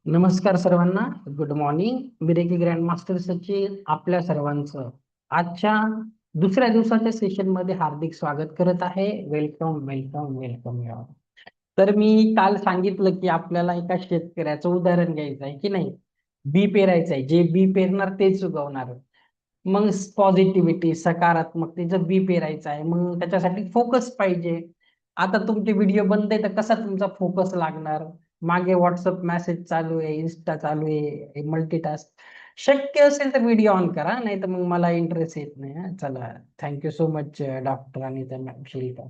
नमस्कार सर्वांना. Good morning. मी रेकी ग्रँड मास्टर सचिन आपल्या सर्वांचं आजच्या दुसऱ्या दिवसाच्या सेशन मध्ये हार्दिक स्वागत करत आहे. वेलकम वेलकम वेलकम या. तर मी काल सांगितलं की आपल्याला एका शेतकऱ्याचं उदाहरण घ्यायचं आहे की नाही. बी पेरायचं आहे, जे बी पेरणार तेच उगवणार. मग पॉझिटिव्हिटी सकारात्मकतेचं बी पेरायचं आहे, मग त्याच्यासाठी फोकस पाहिजे. आता तुमचे व्हिडिओ बंद आहे तर कसा तुमचा फोकस लागणार? मागे व्हॉट्सअप मेसेज चालू आहे, इन्स्टा चालू आहे, मल्टीटास्क. शक्य असेल तर व्हिडिओ ऑन करा, नाही तर मग मला इंटरेस्ट येत नाही. हा, चला. थँक्यू सो मच डॉक्टर आणि त्या मॅम शिल्पा.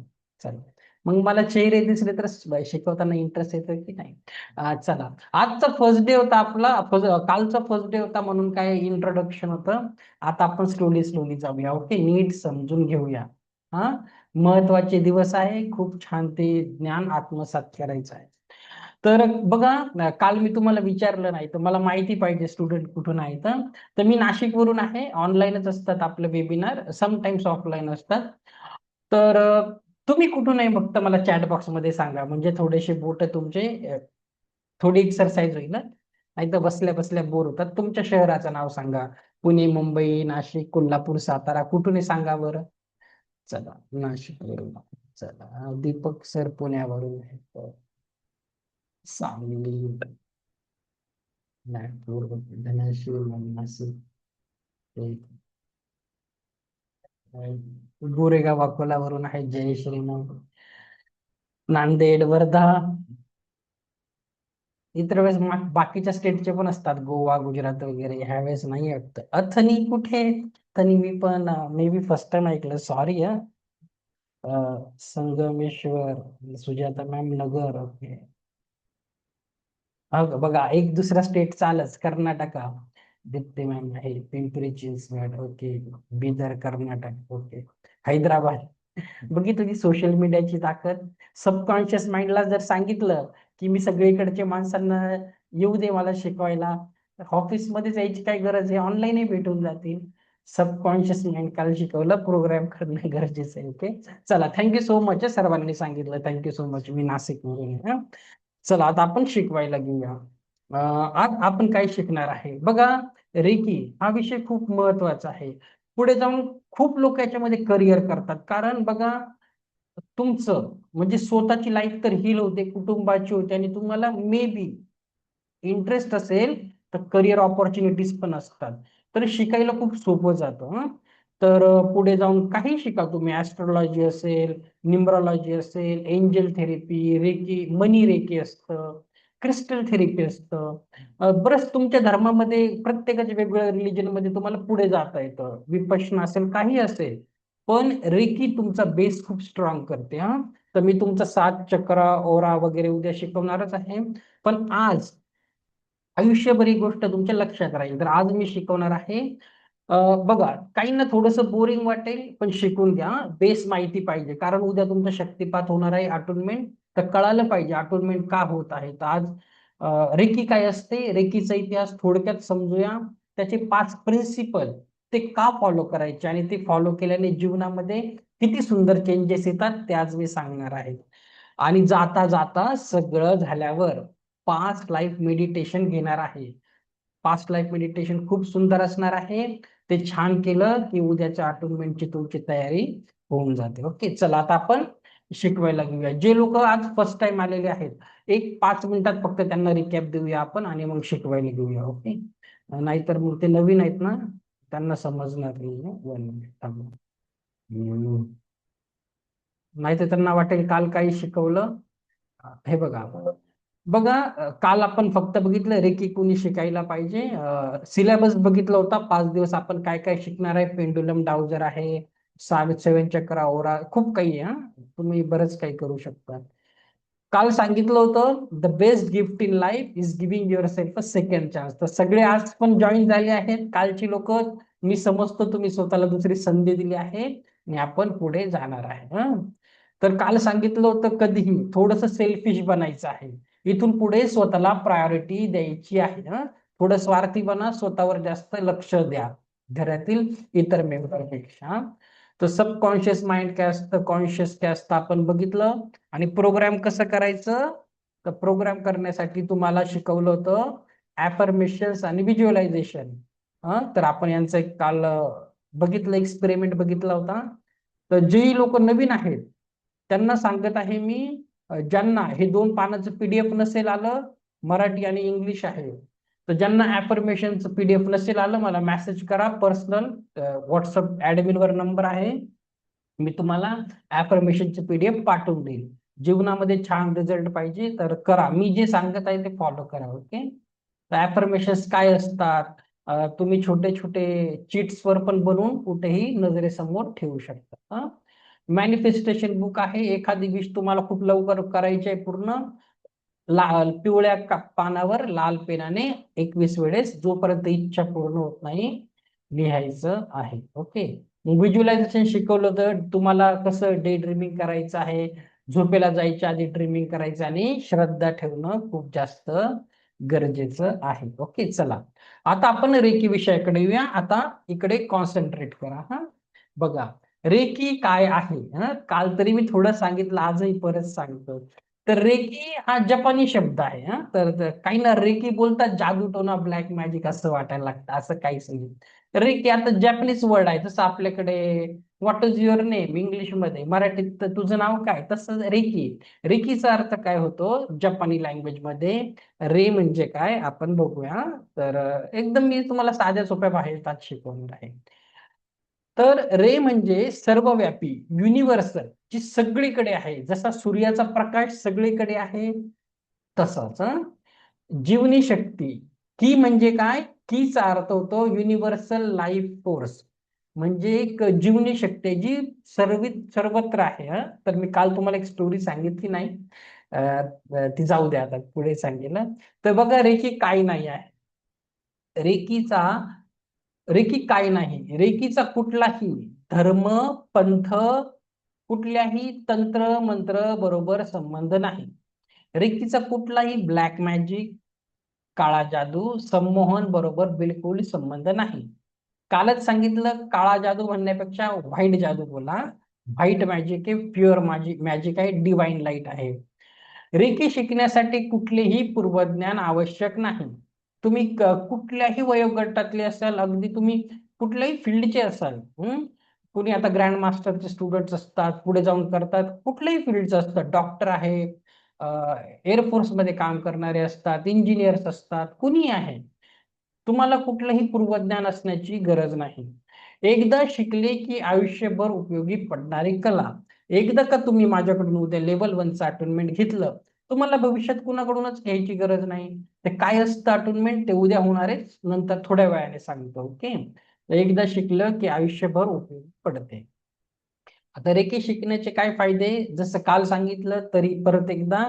चला. मग मला चेहरे दिसले तर शिकवताना इंटरेस्ट येतो की नाही. चला. आजचा फर्स्ट डे होता आपला. कालचा फर्स्ट डे होता म्हणून काय इंट्रोडक्शन होतं. आता आपण स्लोली स्लोली जाऊया. ओके, नीट समजून घेऊया. हा, महत्वाचे दिवस आहे. खूप छान ते ज्ञान आत्मसात करायचं आहे. तर बघा, काल मी तुम्हाला विचारलं नाही तर मला माहिती पाहिजे स्टुडंट कुठून आहे. तर मी नाशिकवरून आहे. ऑनलाईनच असतात आपले वेबिनार, समटाइम्स ऑफलाईन असतात. तर तुम्ही कुठून आहे फक्त मला चॅट बॉक्स मध्ये सांगा, म्हणजे थोडेसे बोट तुमचे थोडी एक्सरसाइज होईल ना. नाही तर बसल्या बसल्या बोर होतात. तुमच्या शहराचं नाव सांगा. पुणे, मुंबई, नाशिक, कोल्हापूर, सातारा, कुठून आहे सांगा बरं. चला, नाशिकवरून. चला, दीपक सर पुण्यावरून आहे. सांगली, नागपूर, धनश्री, नाशिक, गोरेगाव अकोलावरून आहे जयश्री. मग नांदेड, वर्धा. इतर वेळेस बाकीच्या स्टेटचे पण असतात, गोवा, गुजरात वगैरे. ह्या वेळेस नाही वाटतं. अथनी कुठे? अथनी मी पण मे बी फर्स्ट टाइम ऐकलं, सॉरी. संगमेश्वर, सुजाता मॅम, नगर. ओके. बघा, एक दुसरा स्टेट चालच, कर्नाटका. दीप्ती मॅम आहे, पिंपरी चिंचवड. ओके. बिदर, कर्नाटक. ओके. हैदराबाद. बघितलं की सोशल मीडियाची ताकद. सबकॉन्शियस माइंडला जर सांगितलं की मी सगळीकडच्या माणसांना येऊ दे मला शिकवायला, ऑफिसमध्ये जायची काय गरज आहे, ऑनलाईनही भेटून जातील. सबकॉन्शियस माइंड काल शिकवलं, प्रोग्राम करणं गरजेचं आहे. ओके. चला, थँक्यू सो मच. सर्वांनी सांगितलं, थँक्यू सो मच. मी नाशिक मधून आहे. चला, आता आपण शिकवायला घेऊया. आज आपण काय शिकणार आहे बघा. रेकी हा विषय खूप महत्वाचा आहे. पुढे जाऊन खूप लोक याच्यामध्ये करिअर करतात, कारण बघा, तुमचं म्हणजे स्वतःची लाईफ तर हील होते, कुटुंबाची होते, आणि तुम्हाला मे बी इंटरेस्ट असेल तर करिअर ऑपॉर्च्युनिटीज पण असतात. तर शिकायला खूप सोपं जातं. तर पुढे जाऊन काही शिका तुम्ही. ऍस्ट्रोलॉजी असेल, न्यूमरॉलॉजी असेल, एंजल थेरपी, रेकी, मनी रेकी असतं, क्रिस्टल थेरपी असतं. बरंच तुमच्या धर्मामध्ये प्रत्येकाच्या वेगवेगळ्या रिलीजन मध्ये तुम्हाला पुढे जाता येतं. विपश्यना असेल, काही असेल. पण रेकी तुमचा बेस खूप स्ट्रॉंग करते. तर मी तुमचा 7 चक्रा, ओरा वगैरे उद्या शिकवणारच आहे. पण आज आयुष्यभर ही गोष्ट तुमच्या लक्षात राहील. तर आज मी शिकवणार आहे. बघा, काहींना थोडस बोरिंग वाटेल, पण शिकून घ्या. बेस माहिती पाहिजे, कारण उद्या तुमचा शक्तिपात होणार आहे, अटोनमेंट. तर कळालं पाहिजे अटोनमेंट का होत आहे. तर आज रेकी काय असते, रेकीचा इतिहास थोडक्यात समजूया. त्याचे 5 प्रिन्सिपल ते का फॉलो करायचे, आणि ते फॉलो केल्याने जीवनामध्ये किती सुंदर चेंजेस येतात, ते आज मी सांगणार आहे. आणि जाता जाता सगळं झाल्यावर पास्ट लाईफ मेडिटेशन घेणार आहे. पास्ट लाईफ मेडिटेशन खूप सुंदर असणार आहे. ते छान केलं की उद्याच्या अटोनमेंटची तुमची तयारी होऊन जाते. ओके. चला, आता आपण शिकवायला घेऊया. जे लोक आज फर्स्ट टाइम आलेले आहेत, एक 5 मिनिटात फक्त त्यांना रिकॅप देऊया आपण, आणि मग शिकवायला घेऊया. ओके. नाहीतर मग ते नवीन आहेत ना, त्यांना समजणार नाही. 1 मिनिट थांबा. नाहीतर त्यांना वाटेल काल काही शिकवलं. हे बघा. बघा, काल आपण फक्त बघितलं रेकी कुणी शिकायला पाहिजे. सिलेबस बघितला होता. 5 दिवस आपण काय काय शिकणार आहे. पेंडुलम डाउजर आहे, 7 चक्र, ओरा, खूप काही आहे. तुम्ही बरंच काही करू शकता. काल सांगितलं होतं the best gift in life is giving your self a second chance. तर सगळे आज पण जॉईन झाले आहेत कालची लोक. मी समजतो तुम्ही स्वतःला दुसरी संधी दिली आहे, आणि आपण पुढे जाणार आहे. तर काल सांगितलं होतं कधीही थोडस सेल्फिश बनायचं आहे. इथून पुढे स्वतःला प्रायोरिटी द्यायची आहे. थोडं स्वार्थी बना, स्वतःवर जास्त लक्ष द्या घरातील इतर मेंबरपेक्षा. तर सबकॉन्शियस माइंड काय असतं, कॉन्शियस काय असतं आपण बघितलं. आणि प्रोग्राम कसं करायचं, तर प्रोग्राम करण्यासाठी तुम्हाला शिकवलं होतं ऍफर्मेशन्स आणि व्हिज्युअलायझेशन. तर आपण यांचं एक काल बघितलं, एक्सपेरिमेंट बघितला होता. तर जेही लोक नवीन आहेत त्यांना सांगत आहे मी, ज्यांना हे 2 पानाचं पीडीएफ नसेल आलं, मराठी आणि इंग्लिश आहे, तर ज्यांना ऍफर्मेशनचं पीडीएफ नसेल आलं मला मेसेज करा पर्सनल, व्हॉट्सअप ऍडमिन वर नंबर आहे, मी तुम्हाला ऍफर्मेशनचे पीडीएफ पाठवून देईल. जीवनामध्ये छान रिझल्ट पाहिजे तर करा, मी जे सांगत आहे ते फॉलो करा. ओके. तर ऍफर्मेशन्स काय असतात, तुम्ही छोटे छोटे चिट्स वर पण बनवून कुठेही नजरेसमोर ठेवू शकता. मॅनिफेस्टेशन बुक आहे, एखादी विश तुम्हाला खूप लवकर करायची आहे पूर्ण, लाल पिवळ्या पानावर लाल पेनाने 21 वेळेस जोपर्यंत इच्छा पूर्ण होत नाही लिहायचं आहे. ओके. व्हिज्युअलायझेशन शिकवलं तर तुम्हाला कसं डे ड्रीमिंग करायचं आहे, झोपेला जायच्या आधी ड्रीमिंग करायचं आणि श्रद्धा ठेवणं खूप जास्त गरजेचं आहे. ओके. चला आता आपण रेकी विषयाकडे येऊया. आता इकडे कॉन्सन्ट्रेट करा. हा बघा, रेकी काय आहे. काल तरी मी थोडं सांगितलं, आजही परत सांगतो. तर रेकी हा जपानी शब्द आहे. काही ना रेकी बोलतात जादूटोना ब्लॅक मॅजिक असं वाटायला लागतं, असं काहीच नाही. रेकी आता जॅपनीज वर्ड आहे, जसं आपल्याकडे what is your name English मध्ये, मराठीत तर तुझं नाव काय, तसं रेकी. रेकीचा अर्थ काय होतो जपानी लँग्वेज मध्ये, रे म्हणजे काय आपण बघूया. तर एकदम मी तुम्हाला साध्या सोप्या भाषेत शिकवणार आहे. तर रे म्हणजे सर्वव्यापी, युनिव्हर्सल, जी सगळीकडे आहे. जसा सूर्याचा प्रकाश सगळीकडे आहे तसाच. जीवनी शक्ती, की म्हणजे काय, कीचा अर्थ होतो युनिव्हर्सल लाईफ फोर्स, म्हणजे एक जीवनी शक्ती आहे जी सर्वत्र आहे. तर मी काल तुम्हाला एक स्टोरी सांगितली नाही, ती जाऊ द्या, आता पुढे सांगेल. तर बघा, रेकी काय नाही आहे. रेकीचा रेकी काय नाही, रेकीचा कुठलाही धर्म, पंथ, कुठल्याही तंत्र मंत्र बरोबर संबंध नाही. रेकीचा कुठलाही ब्लॅक मॅजिक, काळा जादू, संमोहन बरोबर बिलकुल संबंध नाही. कालच सांगितलं, काळा जादू म्हणण्यापेक्षा व्हाईट जादू बोला. व्हाईट मॅजिक आहे, प्युअर मॅजिक मॅजिक आहे, डिवाइन लाईट आहे. रेकी शिकण्यासाठी कुठलेही पूर्वज्ञान आवश्यक नाही. तुम्ही कुठल्याही वयोगटातले असाल, अगदी तुम्ही कुठल्याही फील्डचे असाल. कुणी आता ग्रँड मास्टरचे स्टुडंट असतात, पुढे जाऊन करतात, कुठल्याही फील्डचं असतात, डॉक्टर आहे, एअरफोर्स मध्ये काम करणारे असतात, इंजिनियर्स असतात, कुणी आहे, तुम्हाला कुठलंही पूर्वज्ञान असण्याची गरज नाही. एकदा शिकले की आयुष्यभर उपयोगी पडणारी कला. एकदा का तुम्ही माझ्याकडून उद्या लेवल 1चं अटोनमेंट घेतलं, तुम्हाला भविष्यात कुणाकडूनच घ्यायची गरज नाही. ते काय असतं अटोनमेंट ते उद्या होणारेच, नंतर थोड्या वेळाने सांगतो. ओके. एकदा शिकलं की आयुष्यभर उपयोगी पडते. आता रेकी शिकण्याचे काय फायदे, जसं काल सांगितलं तरी परत एकदा,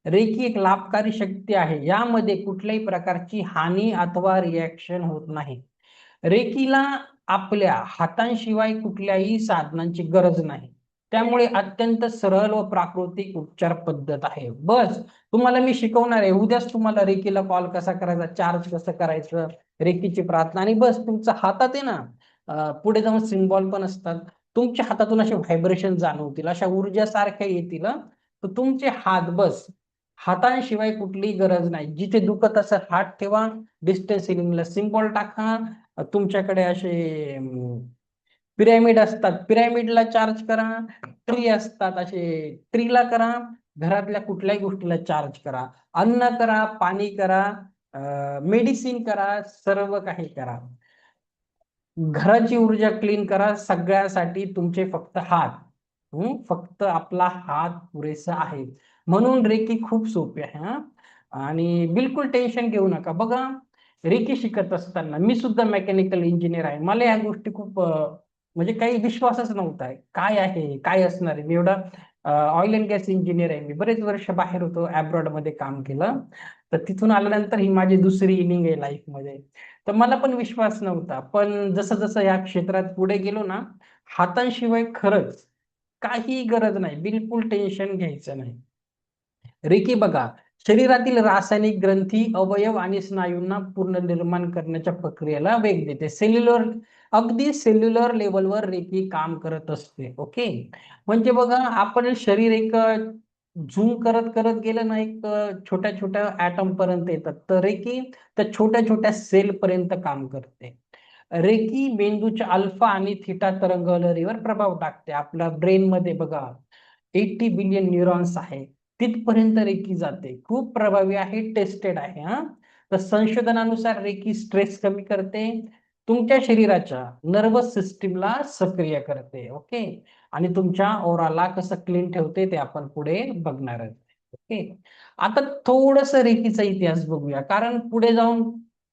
रेकी एक लाभकारी शक्ती आहे, यामध्ये कुठल्याही प्रकारची हानी अथवा रिॲक्शन होत नाही. रेकीला आपल्या हातांशिवाय कुठल्याही साधनांची गरज नाही, त्यामुळे अत्यंत सरळ व प्राकृतिक उपचार पद्धत आहे. बस तुम्हाला मी शिकवणार आहे, उद्याच तुम्हाला रेकीला कॉल कसा करायचा, चार्ज कसं करायचं, रेकीची प्रार्थना, आणि बस तुमच्या हातात आहे ना, पुढे जाऊन सिम्बॉल पण असतात, तुमच्या हातातून असे व्हायब्रेशन जाणवतील, अशा ऊर्जा सारख्या येतील. तर तुमचे हात, बस हातांशिवाय कुठलीही गरज नाही. जिथे दुखत असेल हात ठेवा, डिस्टन्स सिलिंगला सिम्बॉल टाका, तुमच्याकडे असे पिरॅमिड असतात, पिरॅमिडला चार्ज करा, ट्री असतात असे ट्रीला करा, घरातल्या कुठल्याही गोष्टीला चार्ज करा, अन्न करा, पाणी करा, मेडिसिन करा, सर्व काही करा. घराची ऊर्जा क्लीन करा, सगळ्यासाठी तुमचे फक्त हात, फक्त आपला हात पुरेसा आहे. म्हणून रेकी खूप सोपी आहे. आणि बिलकुल टेन्शन घेऊ नका. बघा, रेकी शिकत असताना मी सुद्धा मेकॅनिकल इंजिनियर आहे, मला या गोष्टी खूप म्हणजे काही विश्वासच नव्हता, काय आहे काय असणार आहे. मी एवढा ऑइल अँड गॅस इंजिनियर आहे, मी बरेच वर्ष बाहेर होतो, अब्रॉड मध्ये काम केलं. तर तिथून आल्यानंतर ही माझी दुसरी इनिंग आहे लाईफ मध्ये. तर मला पण विश्वास नव्हता, पण जसं जसं या क्षेत्रात पुढे गेलो ना, हातांशिवाय खरंच काही गरज नाही, बिलकुल टेन्शन घ्यायचं नाही. रेकी बघा, शरीरातील रासायनिक ग्रंथी, अवयव आणि स्नायूंना पुनर्निर्माण करण्याच्या प्रक्रियेला वेग देते. अगदी सेल्युलर लेवलवर रेकी काम करत असते. ओके. म्हणजे बघा, आपण शरीर एक झूम करत करत गेलं ना, एक छोट्या छोट्या ऍटम पर्यंत येतात. तर रेकी त्या छोट्या छोट्या सेल पर्यंत काम करते. रेकी मेंदूच्या अल्फा आणि थीटा तरंगलहरीवर प्रभाव टाकते. आपल्या ब्रेन मध्ये बघा 80 बिलियन न्यूरॉन्स आहे, तिथपर्यंत रेकी जाते. खूप प्रभावी आहे, टेस्टेड आहे हा. तर संशोधनानुसार रेकी स्ट्रेस कमी करते, तुमच्या शरीराच्या नर्वस सिस्टीमला सक्रिय करते. ओके. आणि तुमच्या ओराला कसं क्लीन ठेवते ते आपण पुढे बघणार आहोत. ओके. आता थोडस रेकीचा इतिहास बघूया, कारण पुढे जाऊन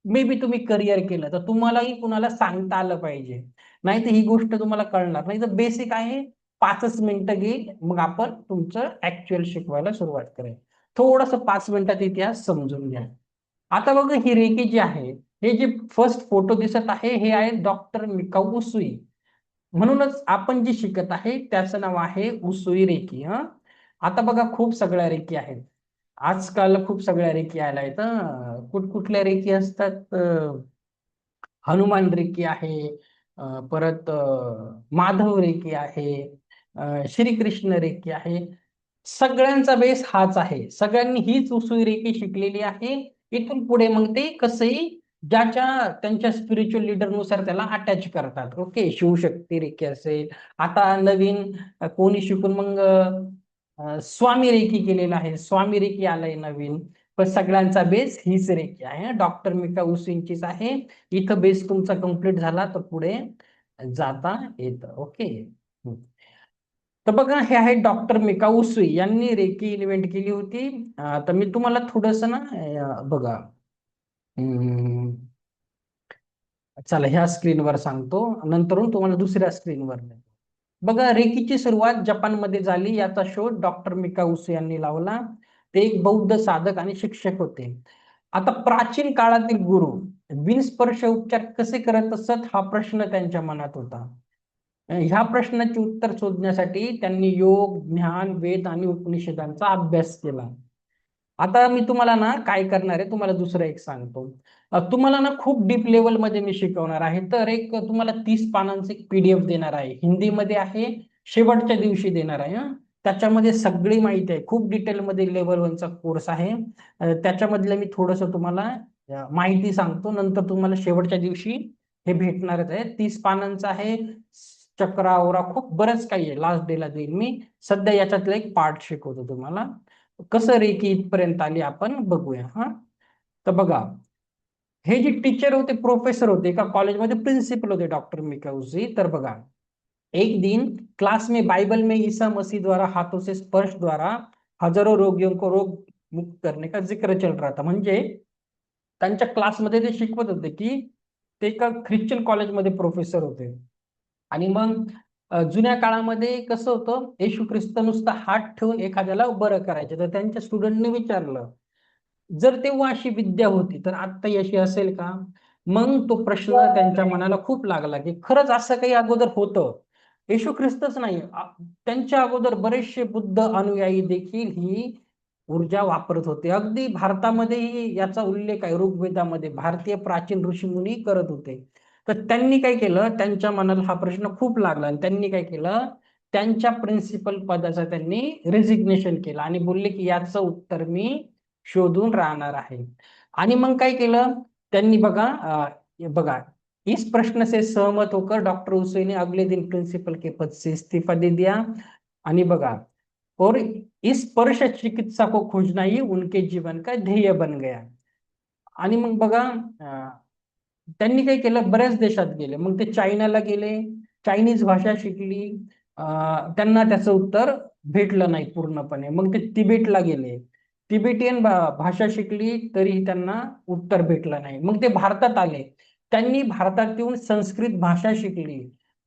मे बी तुम्ही करिअर केलं तर तुम्हालाही कुणाला सांगता आलं पाहिजे, नाही तर ही गोष्ट तुम्हाला कळणार नाही. तर बेसिक आहे, 5च मिनिटं घेईल, मग आपण तुमचं ऍक्च्युअल शिकवायला सुरुवात करेल. थोडस 5 मिनिटात इतिहास समजून घ्या. आता बघा, ही रेकी जी आहे, हे जे फर्स्ट फोटो दिसत आहे हे आहे डॉक्टर मिकाऊ उसुई. म्हणूनच आपण जे शिकत आहे त्याचं नाव आहे उसूई रेकी हा. आता बघा, खूप सगळ्या रेकी आहेत. आजकाल खूप सगळ्या रेकी आल्या आहेत. कुठकुठल्या रेकी असतात, हनुमान रेकी आहे, परत माधव रेकी आहे, श्रीकृष्ण रेकी आहे. सगळ्यांचा बेस हाच आहे, सगळ्यांनी हीच उसूई रेकी शिकलेली आहे. इथून पुढे मग ते कसंही ज्याच्या त्यांच्या स्पिरिच्युअल लीडरनुसार त्याला अटॅच करतात. ओके. शिवशक्ती रेकी असेल, आता नवीन कोणी शिकून मग स्वामी रेकी केलेला आहे, स्वामी रेकी आलाय नवीन. पण सगळ्यांचा बेस हीच रेकी आहे, डॉक्टर मिका उसूंचीच आहे. इथं बेस तुमचा कम्प्लीट झाला तर पुढे जाता येतं. ओके. तर बघा, हे आहे डॉक्टर मिकाऊ सुई, यांनी रेकी इन्व्हेंट केली होती. तर मी तुम्हाला थोडस ना, बघा, हम्म, चला ह्या स्क्रीनवर सांगतो, नंतरून तुम्हाला दुसऱ्या स्क्रीनवर. बघा, रेकीची सुरुवात जपानमध्ये झाली, याचा शोध डॉक्टर मिकाउसू यांनी लावला. ते एक बौद्ध साधक आणि शिक्षक होते. आता प्राचीन काळातील गुरु बिनस्पर्श उपचार कसे करत असत, हा प्रश्न त्यांच्या मनात होता. ह्या प्रश्नाचे उत्तर शोधण्यासाठी त्यांनी योग, ज्ञान, वेद आणि उपनिषदांचा अभ्यास केला. आता मी तुम्हाला ना काय करणार आहे, तुम्हाला दुसरं एक सांगतो. तुम्हाला ना खूप डीप लेवल मध्ये मी शिकवणार आहे. तर एक तुम्हाला 30 पानांचे एक पीडीएफ देणार आहे, हिंदीमध्ये आहे, शेवटच्या दिवशी देणार आहे हं. त्याच्यामध्ये सगळी माहिती आहे, खूप डिटेलमध्ये लेवल 1चा कोर्स आहे. त्याच्यामधलं मी थोडस तुम्हाला माहिती सांगतो, नंतर तुम्हाला शेवटच्या दिवशी हे भेटणारच आहे. 30 पानांचं आहे, चक्रा ओरा खूप बरंच काही आहे, लास्ट डेला देईल मी. सध्या याच्यातलं एक पार्ट शिकवतो तुम्हाला. कसं रे की इथपर्यंत आली आपण बघूया हा. तर बघा, हे जे टीचर होते, प्रोफेसर होते, एका कॉलेजमध्ये प्रिन्सिपल होते डॉक्टर मिकाउजी. तर बघा, एक दिन क्लास में बाइबल में ईसा मसीह द्वारा हाथों से स्पर्श द्वारा हजारों रोगियों को रोग मुक्त करने का जिक्र चल रहा था. म्हणजे त्यांच्या क्लासमध्ये ते शिकवत होते की, ते एका ख्रिश्चन कॉलेजमध्ये प्रोफेसर होते. आणि मग जुन्या काळामध्ये कसं होतं, येशू ख्रिस्त नुसता हात ठेवून एखाद्याला बरं करायचे. तर त्यांच्या स्टुडंटने विचारलं, जर तेव्हा अशी विद्या होती तर आता अशी असेल का? मग तो प्रश्न त्यांच्या मनाला खूप लागला की खरंच असं काही अगोदर होतं. येशू ख्रिस्तच नाही, त्यांच्या अगोदर बरेचसे बुद्ध अनुयायी देखील ही ऊर्जा वापरत होते. अगदी भारतामध्येही याचा उल्लेख आहे, ऋग्वेदामध्ये भारतीय प्राचीन ऋषीमुनी करत होते. तर त्यांनी काय केलं, त्यांच्या मनाला हा प्रश्न खूप लागला आणि त्यांनी काय केलं, त्यांच्या प्रिन्सिपल पदाचा त्यांनी रेजिग्नेशन केलं आणि बोलले की याचं उत्तर मी शोधून राहणार आहे. आणि मग काय केलं त्यांनी, बघा बघा, इस प्रश्न से सहमत होकर डॉक्टर उसे ने अगले दिन प्रिंसिपल के पद से इस्तीफा दे दिया. आणि बघा, और इस स्पर्श चिकित्सा को खोजना ही उनके जीवन का ध्येय बन गया. आणि मग बघा, त्यांनी काय केलं, बऱ्याच देशात गेले, मग ते चायनाला गेले, चायनीज भाषा शिकली. त्यांना त्याचं उत्तर भेटलं नाही पूर्णपणे. मग ते तिबेटला गेले, तिबेटियन भाषा शिकली, तरीही त्यांना उत्तर भेटलं नाही. मग ते भारतात आले, त्यांनी भारतात येऊन संस्कृत भाषा शिकली,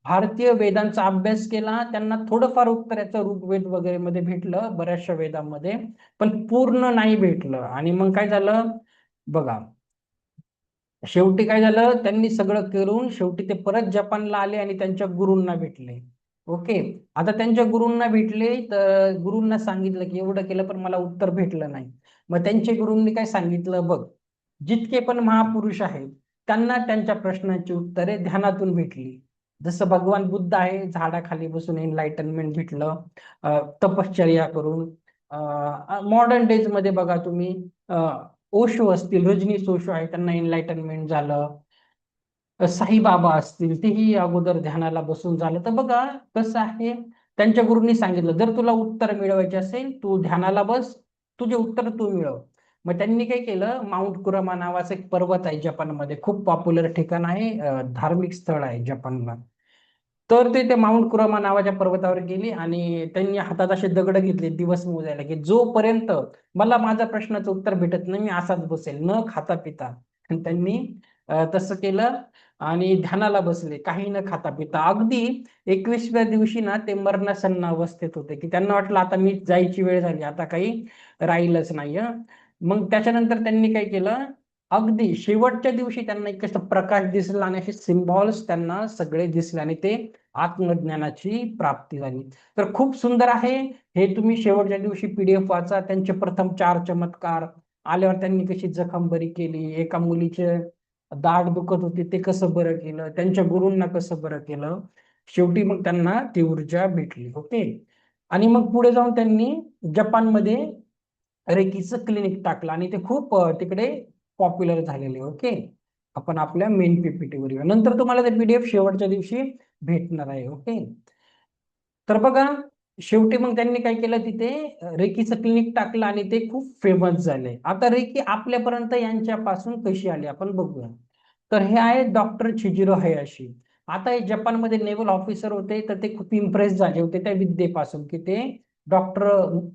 भारतीय वेदांचा अभ्यास केला. त्यांना थोडंफार उत्तर याचं ऋग्वेद वगैरे मध्ये भेटलं, बऱ्याचशा वेदांमध्ये, पण पूर्ण नाही भेटलं. आणि मग काय झालं बघा, शेवटी काय झालं, त्यांनी सगळं करून शेवटी ते परत जपानला आले आणि त्यांच्या गुरूंना भेटले. ओके. आता त्यांच्या गुरूंना भेटले, तर गुरूंना सांगितलं की एवढं केलं पण मला उत्तर भेटलं नाही. मग त्यांच्या गुरूंनी काय सांगितलं, बघ, जितके पण महापुरुष आहेत त्यांना त्यांच्या प्रश्नांची उत्तरे ध्यानातून भेटली. जसं भगवान बुद्ध आहे, झाडाखाली बसून एनलाइटनमेंट भेटलं, तपश्चर्या करून. मॉडर्न डेज मध्ये बघा तुम्ही, ओशो असतील, रजनीश ओशो आहे, त्यांना एनलाइटनमेंट झालं. साईबाबा असतील, तेही अगोदर ध्यानाला बसून झालं. तर बघा कसं आहे, त्यांच्या गुरूंनी सांगितलं जर तुला उत्तर मिळवायचे असेल तू ध्यानाला बस, तुझे उत्तर तू मिळव. मग त्यांनी काय केलं, माउंट कुरामा नावाचा एक पर्वत आहे जपानमध्ये, खूप पॉप्युलर ठिकाण आहे, धार्मिक स्थळ आहे जपानला. तर ते त्या माउंट कुरामा नावाच्या पर्वतावर गेली आणि त्यांनी हातात असे दगड घेतले दिवस मोजायला, की जोपर्यंत मला माझ्या प्रश्नाचं उत्तर भेटत नाही मी असाच बसेल न खाता पिता. आणि त्यांनी तसं केलं आणि ध्यानाला बसले काही न खाता पिता. अगदी 21व्या दिवशी ना ते मरणासन्न अवस्थेत होते, की त्यांना वाटलं आता मी जायची वेळ झाली, आता काही राहीलच नाही. मग त्याच्यानंतर त्यांनी काय केलं, अगदी शेवटच्या दिवशी त्यांना एक कसं प्रकाश दिसला आणि असे सिम्बॉल्स त्यांना सगळे दिसले आणि ते आत्मज्ञानाची प्राप्ती झाली. तर खूप सुंदर आहे हे, तुम्ही शेवटच्या दिवशी पीडीएफ वाचा. त्यांचे प्रथम 4 चमत्कार आल्यावर त्यांनी कशी जखम बरी केली, एका मुलीचे दाढ दुखत होती ते कसं बरं केलं, त्यांच्या गुरूंना कसं बरं केलं, शेवटी मग त्यांना ती ऊर्जा भेटली. ओके. आणि मग पुढे जाऊन त्यांनी जपानमध्ये रेकीचं क्लिनिक टाकलं आणि ते खूप तिकडे पॉप्युलर झालेले. ओके. आपण आपल्या मेन पीपीटी वर येऊया. नंतर तुम्हाला ते पीडीएफ शेवटच्या दिवशी भेटणार आहे. ओके. तर बघा शेवटी मग त्यांनी काय केलं, तिथे रेकीचं क्लिनिक टाकलं आणि ते खूप फेमस झाले. आता रेकी आपल्यापर्यंत यांच्यापासून कशी आली आपण बघूया. तर हे आहे डॉक्टर छिजिरो हयाशी. आता हे जपानमध्ये नेव्हल ऑफिसर होते, तर ते खूप इम्प्रेस झाले होते त्या विद्येपासून, की ते डॉक्टर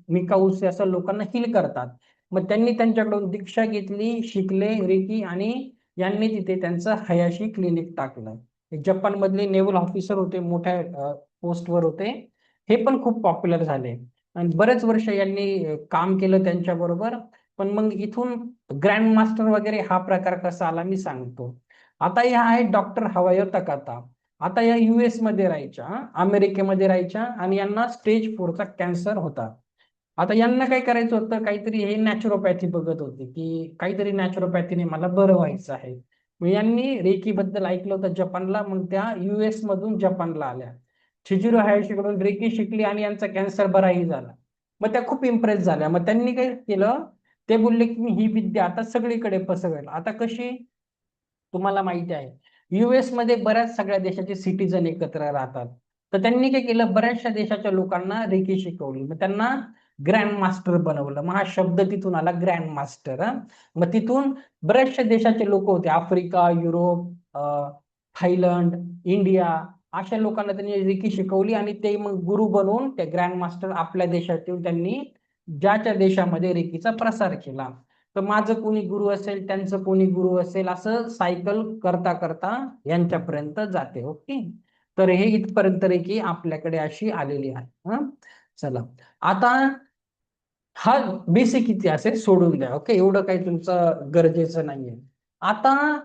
मिकाऊसे असं लोकांना हील करतात. मग त्यांनी त्यांच्याकडून दीक्षा घेतली, शिकले रेकी, आणि यांनी तिथे त्यांचं हयाशी क्लिनिक टाकलं. जपान मधले नेव्हल ऑफिसर होते, मोठ्या पोस्टवर होते. हे पण खूप पॉप्युलर झाले आणि बरेच वर्ष यांनी काम केलं त्यांच्या बरोबर. पण मग इथून ग्रँड मास्टर वगैरे हा प्रकार कसा आला मी सांगतो. आता या आहे डॉक्टर हवायो तकाता. आता या युएस मध्ये राहायच्या, अमेरिकेमध्ये राहायच्या, आणि यांना स्टेज 4चा कॅन्सर होता. आता यांना काय करायचं होतं, काहीतरी हे नॅचरोपॅथी बघत होते, की काहीतरी नॅचरोपॅथीने मला बरं व्हायचं आहे. मग यांनी रेकी बद्दल ऐकलं होतं जपानला, मग त्या युएस मधून जपानला आल्या, शिजुरो हायशीकडून रेकी शिकली आणि यांचा कॅन्सर बराही झाला. मग त्या खूप इम्प्रेस झाल्या. मग त्यांनी काय केलं, ते बोलले की मी ही विद्या आता सगळीकडे पसरवेल. आता कशी, तुम्हाला माहिती आहे युएस मध्ये बऱ्याच सगळ्या देशाचे सिटीजन एकत्र राहतात. तर त्यांनी काय केलं, बऱ्याचशा देशाच्या लोकांना रेकी शिकवली, मग त्यांना ग्रँड मास्टर बनवलं. मग हा शब्द तिथून आला, ग्रँड मास्टर. मग तिथून बऱ्याचशा देशाचे लोक होते, आफ्रिका, युरोप, थायलंड, इंडिया, अशा लोकांना त्यांनी रेकी शिकवली आणि ते मग गुरु बनवून ते ग्रँड मास्टर आपल्या देशात येऊन त्यांनी ज्याच्या देशामध्ये रेकीचा प्रसार केला. तर माझं कोणी गुरु असेल, त्यांचं कोणी गुरु असेल, असं सायकल करता करता यांच्यापर्यंत जाते. ओके. तर हे इथपर्यंत रेकी आपल्याकडे अशी आलेली आहे. चला, आता हा बेसिक इतिहास आहे, सोडून द्या. ओके, एवढं काही तुमचं गरजेचं नाहीये. आता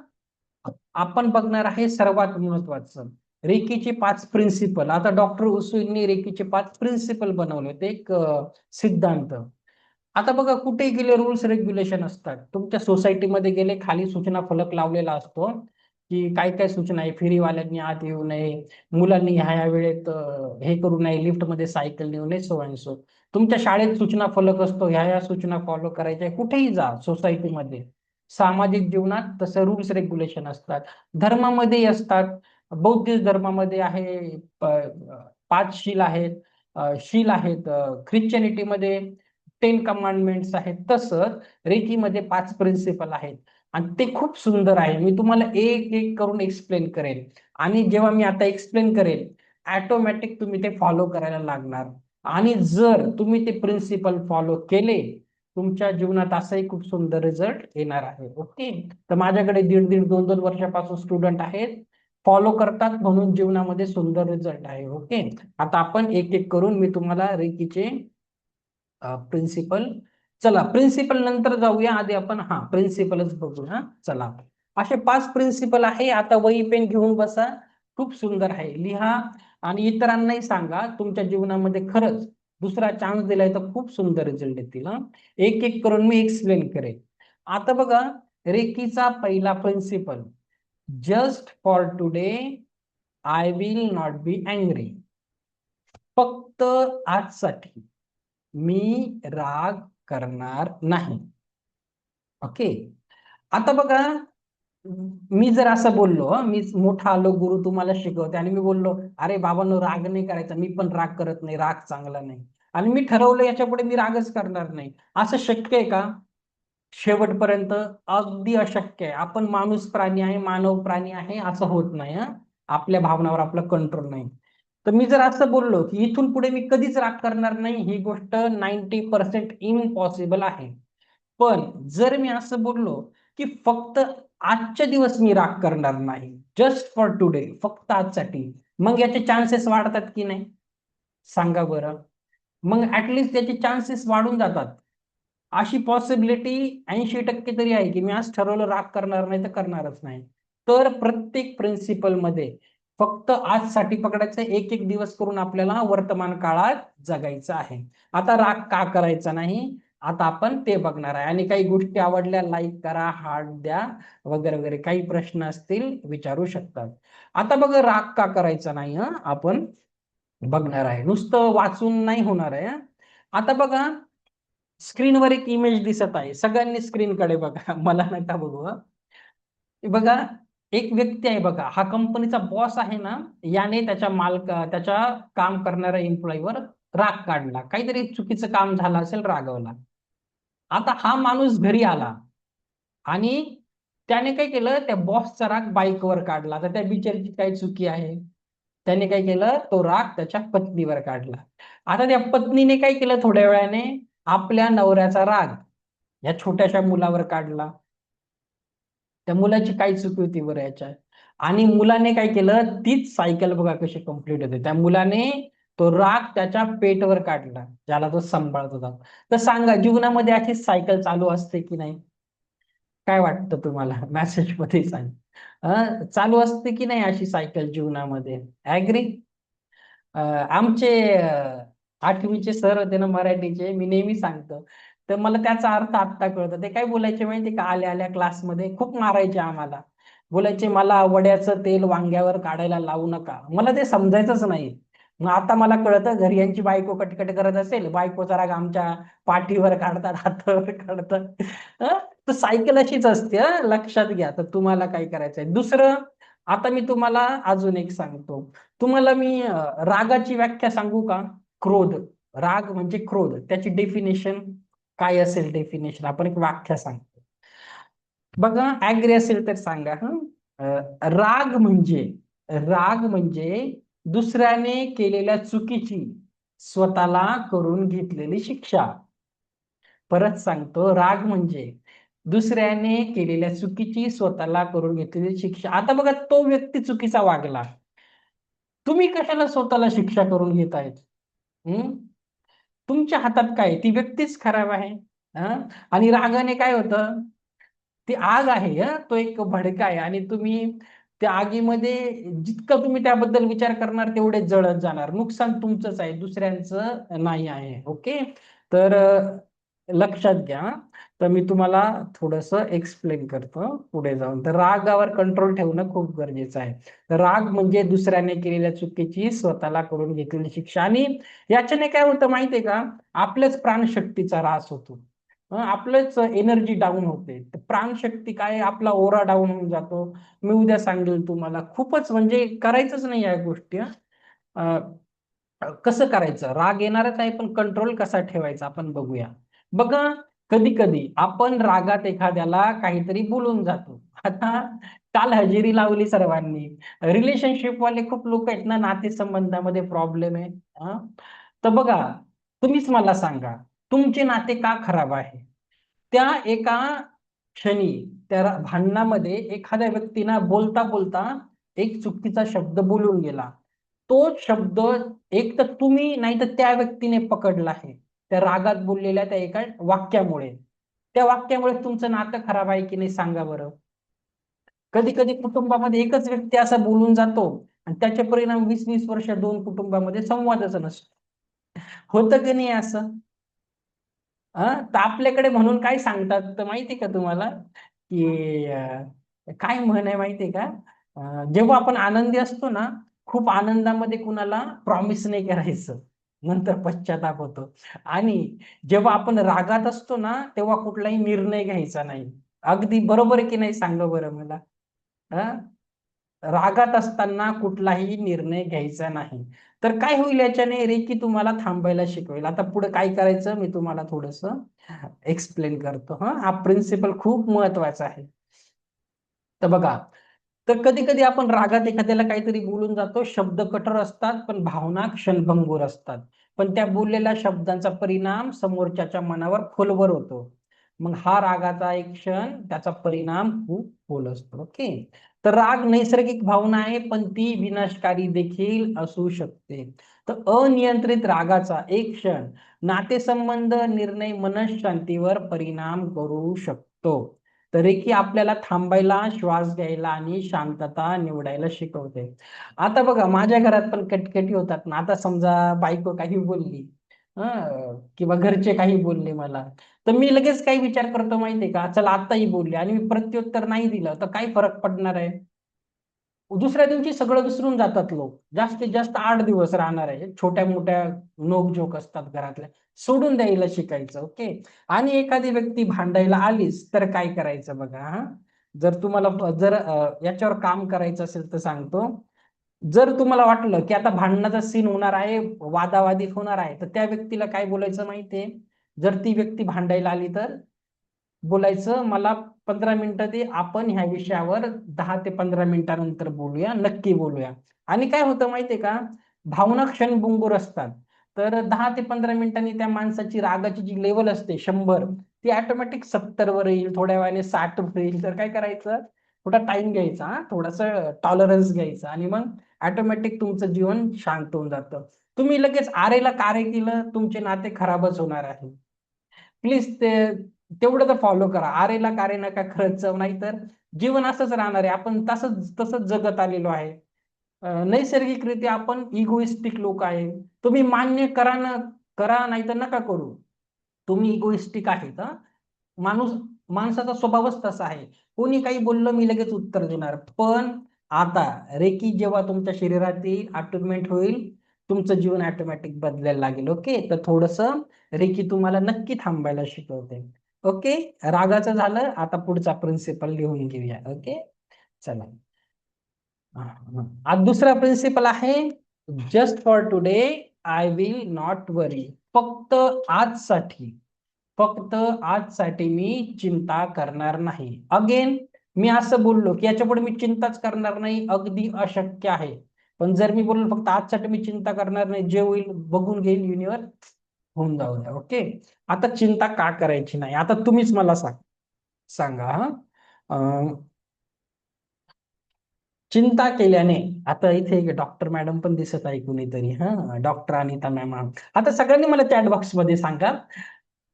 आपण बघणार आहे सर्वात महत्वाचं, रेकीचे 5 प्रिन्सिपल. आता डॉक्टर उसुईंनी रेकीचे 5 प्रिन्सिपल बनवले होते, एक सिद्धांत. आता बघा कुठे गेले रूल्स रेग्युलेशन असतात. तुमच्या सोसायटीमध्ये गेले, खाली सूचना फलक लावलेला असतो की काय काय सूचना आहे, फेरीवाल्यांनी आत येऊ नये, मुलांनी ह्या वेळेत हे करू नये, लिफ्टमध्ये सायकल नेऊ नये, सो अँड सो. तुमच्या शाळेत सूचना फलक असतो, ह्या सूचना फॉलो करायच्या, कुठेही जा सोसायटीमध्ये. सामाजिक जीवनात तसं रूल्स रेग्युलेशन असतात. धर्मामध्येही असतात. बौद्ध धर्मामध्ये आहे 5 शील आहेत, शील आहेत. ख्रिश्चनिटीमध्ये 10 कमांडमेंट्स आहेत. तसंच रेकीमध्ये 5 प्रिन्सिपल आहेत आणि ते खूप सुंदर आहे. मी तुम्हाला एक एक करून एक्सप्लेन करेन आणि जेव्हा मी आता एक्सप्लेन करेन ऑटोमॅटिक तुम्ही ते फॉलो करायला लागणार. आणि जर तुम्ही ते प्रिन्सिपल फॉलो केले, तुमच्या जीवनात असाही खूप सुंदर रिझल्ट येणार आहे. ओके. तर माझ्याकडे 1.5 2 वर्षापासून स्टुडंट आहेत, फॉलो करतात, म्हणून जीवनामध्ये सुंदर रिझल्ट आहे. ओके. आता आपण एक एक करून मी तुम्हाला रेकीचे प्रिन्सिपल, चला प्रिन्सिपल नंतर जाऊया, आधी आपण प्रिन्सिपलच बघूया. चला, असे 5 प्रिन्सिपल आहे. आता वही पेन घेऊन बसा, खूप सुंदर आहे, लिहा आणि इतरांनाही सांगा. तुमच्या जीवनामध्ये खरंच दुसरा चान्स दिलाय तर खूप सुंदर रिझल्ट येतील. एक एक करून मी एक्सप्लेन करेन. आता बघा, रेकीचा पहिला principle, just for today I will not be angry. फक्त आजसाठी मी राग करणार नाही. ओके. आता बघा, मी जर असं बोललो, मी मोठा आलो गुरु तुम्हाला शिकवते आणि मी बोललो, अरे बाबांनो राग नाही करायचा, मी पण राग करत नाही, राग चांगला नाही, आणि मी ठरवलं याच्या पुढे मी रागच करणार नाही, असं शक्य आहे का? शेवटपर्यंत अगदी अशक्य आहे. आपण माणूस प्राणी आहे, मानव प्राणी आहे, असं होत नाही. हा, आपल्या भावनावर आपला कंट्रोल नाही. तर मी जर असं बोललो की इथून पुढे मी कधीच राग करणार नाही, ही गोष्ट 90% इम्पॉसिबल आहे. पण जर मी असं बोललो की फक्त आजच्या दिवस मी राग करणार नाही, जस्ट फॉर टुडे, फक्त आजसाठी, मग याचे चान्सेस वाढतात की नाही? सांगा बरं. मग ऍटलिस्ट त्याचे चान्सेस वाढून जातात. अशी पॉसिबिलिटी 80% तरी आहे की मी आज ठरवलं राग करणार नाही तर करणारच नाही. तर प्रत्येक प्रिन्सिपल मध्ये फक्त आजसाठी पकडायचं, एक एक दिवस करून आपल्याला वर्तमान काळात जगायचं आहे. आता राग का करायचा नाही, आता आपण ते बघणार आहे. आणि काही गोष्टी आवडल्या लाईक करा, हार्ट द्या, वगैरे वगैरे. काही प्रश्न असतील विचारू शकतात. आता बघा, राग का करायचा नाही हा आपण बघणार आहे, नुसतं वाचून नाही होणार आहे. आता बघा, स्क्रीनवर एक इमेज दिसत आहे, सगळ्यांनी स्क्रीनकडे बघा मला नका बघू. हे बघा, एक व्यक्ती आहे बघा, हा कंपनीचा बॉस आहे ना, याने त्याच्या त्याच्या काम करणाऱ्या एम्प्लॉईवर राग काढला, काहीतरी चुकीचं काम झालं असेल, रागवला. आता हा माणूस घरी आला आणि त्याने काय केलं, त्या बॉसचा राग बाईकवर काढला. तर त्या बिचारीची काय चुकी आहे? त्याने काय केलं, तो राग त्याच्या पत्नीवर काढला. आता त्या पत्नीने काय केलं, थोड्या वेळाने आपल्या नवऱ्याचा राग या छोट्याशा मुलावर काढला. त्या मुलाची काय चुकी होती बरं याच्यात? आणि मुलाने काय केलं, तीच सायकल बघा कशी कंप्लीट होते. त्या मुलाने तो राग त्याच्या पेटवर काढला, ज्याला तो सांभाळत होता. तर सांगा, जीवनामध्ये अशी सायकल चालू असते की नाही? काय वाटतं तुम्हाला? मेसेज मध्ये सांग. चालू असते की नाही अशी सायकल जीवनामध्ये? ऍग्री? आमचे आठवीचे सर होते ना मराठीचे, मी नेहमी सांगतो, तर मला त्याचा अर्थ आत्ता कळतो. ते काय बोलायचे माहिती का, आल्या आल्या क्लासमध्ये खूप मारायचे आम्हाला. बोलायचे, मला वड्याचं तेल वांग्यावर काढायला लावू नका. मला ते समजायचंच नाही. मग आता मला कळतं, घरी यांची बायको कटकट करत असेल, बायकोचा राग आमच्या पाठीवर काढतात, हातावर काढतात. हं? तर सायकल अशीच असते, लक्षात घ्या. तर तुम्हाला काय करायचंय दुसरं, आता मी तुम्हाला अजून एक सांगतो. तुम्हाला मी रागाची व्याख्या सांगू का? क्रोध. राग म्हणजे क्रोध, त्याची डेफिनेशन काय असेल? डेफिनेशन आपण एक व्याख्या सांगतो बघा, ऍग्री असेल तर सांगा. राग म्हणजे राग म्हणजे दुसऱ्याने केलेल्या चुकीची स्वतःला करून घेतलेली शिक्षा. परत सांगतो, राग म्हणजे दुसऱ्याने केलेल्या चुकीची स्वतःला करून घेतलेली शिक्षा. आता बघा, तो व्यक्ती चुकीचा वागला, तुम्ही कशाला स्वतःला शिक्षा करून घेतायत? हम्म? तुमच्या हातात काय? ती व्यक्तीच खराब आहे. हं? आणि रागाने काय होतं, ती आग आहे, तो एक भडका आहे, आणि तुम्ही त्या आगीमध्ये जितकं तुम्ही त्याबद्दल विचार करणार तेवढे जळत जाणार. नुकसान तुमचंच आहे, दुसऱ्यांचं नाही आहे. ओके. तर लक्षात घ्या. तर मी तुम्हाला थोडस एक्सप्लेन करतो पुढे जाऊन. तर रागावर कंट्रोल ठेवणं खूप गरजेचं आहे. तर राग म्हणजे दुसऱ्याने केलेल्या चुकीची स्वतःला करून घेतलेली शिक्षा. आणि याच्याने काय होतं माहितीये का, आपल्याच प्राणशक्तीचा ऱ्हास होतो. आपलंच एनर्जी डाऊन होते. तर प्राणशक्ती काय, आपला ओरा डाऊन होऊन जातो. मी उद्या सांगेल तुम्हाला. खूपच म्हणजे करायचंच नाही या गोष्टी. कसं करायचं, राग येणारच आहे, पण कंट्रोल कसा ठेवायचा आपण बघूया. बघा, कधी कधी आपण रागात एखाद्याला काहीतरी बोलून जातो. आता काल हजेरी लावली सर्वांनी. रिलेशनशिप वाले खूप लोक आहेत ना, नातेसंबंधामध्ये प्रॉब्लेम आहे. हा? तर बघा, तुम्हीच मला सांगा, तुमचे नाते का खराब आहे? त्या एका क्षणी, त्या भांडणामध्ये एखाद्या व्यक्तीनं बोलता बोलता एक चुकीचा शब्द बोलून गेला. तो शब्द एक तर तुम्ही नाही तर त्या व्यक्तीने पकडला आहे, त्या रागात बोललेल्या त्या एका वाक्यामुळे. त्या वाक्यामुळे तुमचं नातं खराब आहे की नाही, सांगा बरं. कधी कधी कुटुंबामध्ये एकच व्यक्ती असा बोलून जातो आणि त्याचे परिणाम 20-20 वर्ष दोन कुटुंबामध्ये संवादच नसतो. होतं की नाही असं? तर आपल्याकडे म्हणून काय सांगतात तर माहितीये का तुम्हाला, की काय म्हण आहे माहितीये का, जेव्हा आपण आनंदी असतो ना, खूप आनंदामध्ये कुणाला प्रॉमिस नाही करायचं. नंतर पश्चाताप होतो. आणि जेव्हा आपण रागात असतो ना, तेव्हा कुठलाही निर्णय घ्यायचा नाही. अगदी बरोबर आहे की नाही सांगा बरं मला? हां? रागात असताना कुठलाही निर्णय घ्यायचा नाही. तर काय होईल याच्याने रेकी तुम्हाला थांबायला शिकवेल. आता पुढे काय करायचं मी तुम्हाला थोडंसं एक्सप्लेन करतो हां. हा प्रिन्सिपल खूप महत्वाचा आहे. तर बघा, तर कधी-कधी आपण रागात एखाद्याला काहीतरी बोलून जातो. शब्द कठोर असतात, पण भावना क्षणभंगुर असतात. पण त्या बोललेल्या शब्दांचा परिणाम समोरच्याच्या मनावर खोलवर होतो. मग हा रागाचा एक क्षण त्याचा परिणाम खूप खोल असतो. ओके. तर राग नैसर्गिक भावना आहे, पण ती विनाशकारी देखील असू शकते. तर अनियंत्रित रागाचा एक क्षण नातेसंबंध, निर्णय, मनःशांतीवर परिणाम करू शकतो. तरी की आपल्याला थांबायला, श्वास घ्यायला आणि शांतता निवडायला शिकवते. आता बघा माझ्या घरात पण कटकटी होतात ना. आता समजा बायको काही बोलली किंवा घरचे काही बोलले मला, तर मी लगेच काय विचार करतो माहितीये का? चला आत्ताही बोलले आणि मी प्रत्युत्तर नाही दिलं, तर काय फरक पडणार आहे? दुसऱ्या दिवशी सगळं विसरून जातात लोक. जास्तीत जास्त 8 दिवस राहणार आहे. छोट्या-मोठ्या नोक-झोक असतात घरातल्या. सोडून द्यायला शिकायचं. ओके. आणि एखादी व्यक्ती भांडायला आलीच, तर काय करायचं बघा हां. जर तुम्हाला जर याच्यावर काम करायचं असेल तर सांगतो. जर तुम्हाला वाटलं, की आता भांडणाचा सीन होणार आहे, वादावादी होणार आहे, तर त्या व्यक्तीला काय बोलायचं माहिती जर ती व्यक्ती भांडायला आली तर बोलायचं, "मला 15 मिनिटं दे. आपण ह्या विषयावर 10 ते 15 मिनिटानंतर बोलूया. नक्की बोलूया." आणि काय होतं माहिती का? भावना क्षणभंगुर असतात. तर 10 ते 15 मिनिटांनी त्या माणसाची रागाची जी लेव्हल असते 100 ती ऑटोमॅटिक 70 वर येईल. थोड्या वेळाने 60 वर येईल. तर काय करायचं? थोडा टाईम घ्यायचा हां. थोडंसं टॉलरन्स घ्यायचा आणि मग ऑटोमॅटिक तुमचं जीवन शांत होऊन जातं. तुम्ही लगेच आरेला कारे केलं, तुमचे नाते खराबच होणार आहे. प्लीज ते तेवढं तर फॉलो करा. आरेला कारे नका करत जाऊ, नाहीतर जीवन असंच राहणार आहे. आपण तसंच तसंच जगत आलेलो आहे. नैसर्गिकरित्या आपण इगोइस्टिक लोक आहे. तुम्ही मान्य करा नाहीतर नका करू. तुम्ही इगोइस्टिक आहेत हां. माणूस माणसाचा स्वभावच तसा आहे. कोणी काही बोललं मी लगेच उत्तर देणार. पण आता रेकी जेव्हा तुमच्या शरीरात येईल, ऑटोमेट होईल, तुमचं जीवन ऑटोमॅटिक बदलायला लागेल. ओके. तर थोडंसं रेकी तुम्हाला नक्की थांबायला शिकवते. ओके. रागाचं झालं. आता पुढचा प्रिन्सिपल लिहून घेऊया. ओके. चला. हां, हां. आज दुसरा प्रिन्सिपल आहे, just for today I will not worry. फक्त आजसाठी, फक्त आजसाठी मी चिंता करणार नाही. अगेन मी असं बोललो, की याच्यापुढे मी चिंताच करणार नाही, अगदी अशक्य आहे. पण जर मी बोललो फक्त आजसाठी मी चिंता करणार नाही, जे होईल बघून घेईल युनिव्हर्स, होऊन जाऊ द्या. ओके. आता चिंता का करायची नाही? आता तुम्हीच मला सांगा हां. चिंता केल्याने आता इथे एक डॉक्टर मॅडम पण दिसत आहे कुणीतरी हां, डॉक्टर अनिता मॅम. आता सगळ्यांनी मला चॅट बॉक्समध्ये सांगा,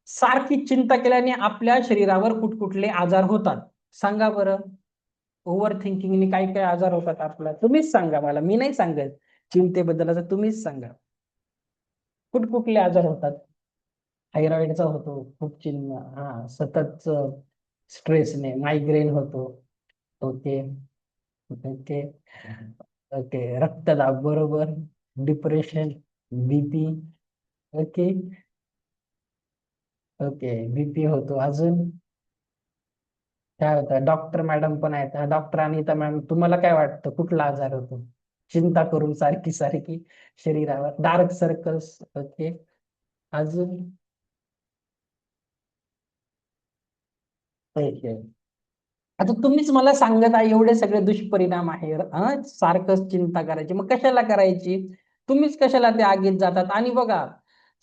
सारखी चिंता केल्याने आपल्या शरीरावर कुठकुठले आजार होतात? सांगा बरं. ओव्हर थिंकिंगने काय-काय आजार होतात आपल्याला? तुम्हीच सांगा मला. मी नाही सांगत. चिंतेबद्दल आता तुम्हीच सांगा. कुठकुठले आजार होतात? थायरॉइडचा होतो, खूप हां, सततचं स्ट्रेसने मायग्रेन होतो. ओके. ओके. ओके. रक्तदाब बरोबर. Depression, BP. Okay. Okay. BP होतो. अजून काय होतं? डॉक्टर मॅडम पण आहेत. डॉक्टर अनिता मॅम तुम्हाला काय वाटतं कुठला आजार होतो? चिंता करून सारखी शरीरावर डार्क सर्कल्स. ओके. अजून ओके. आता तुम्हीच मला सांगत आहे एवढे सगळे दुष्परिणाम आहे. सारखंच चिंता करायची. मग कशाला करायची? तुम्हीच कशाला त्या आगीत जातात? आणि बघा,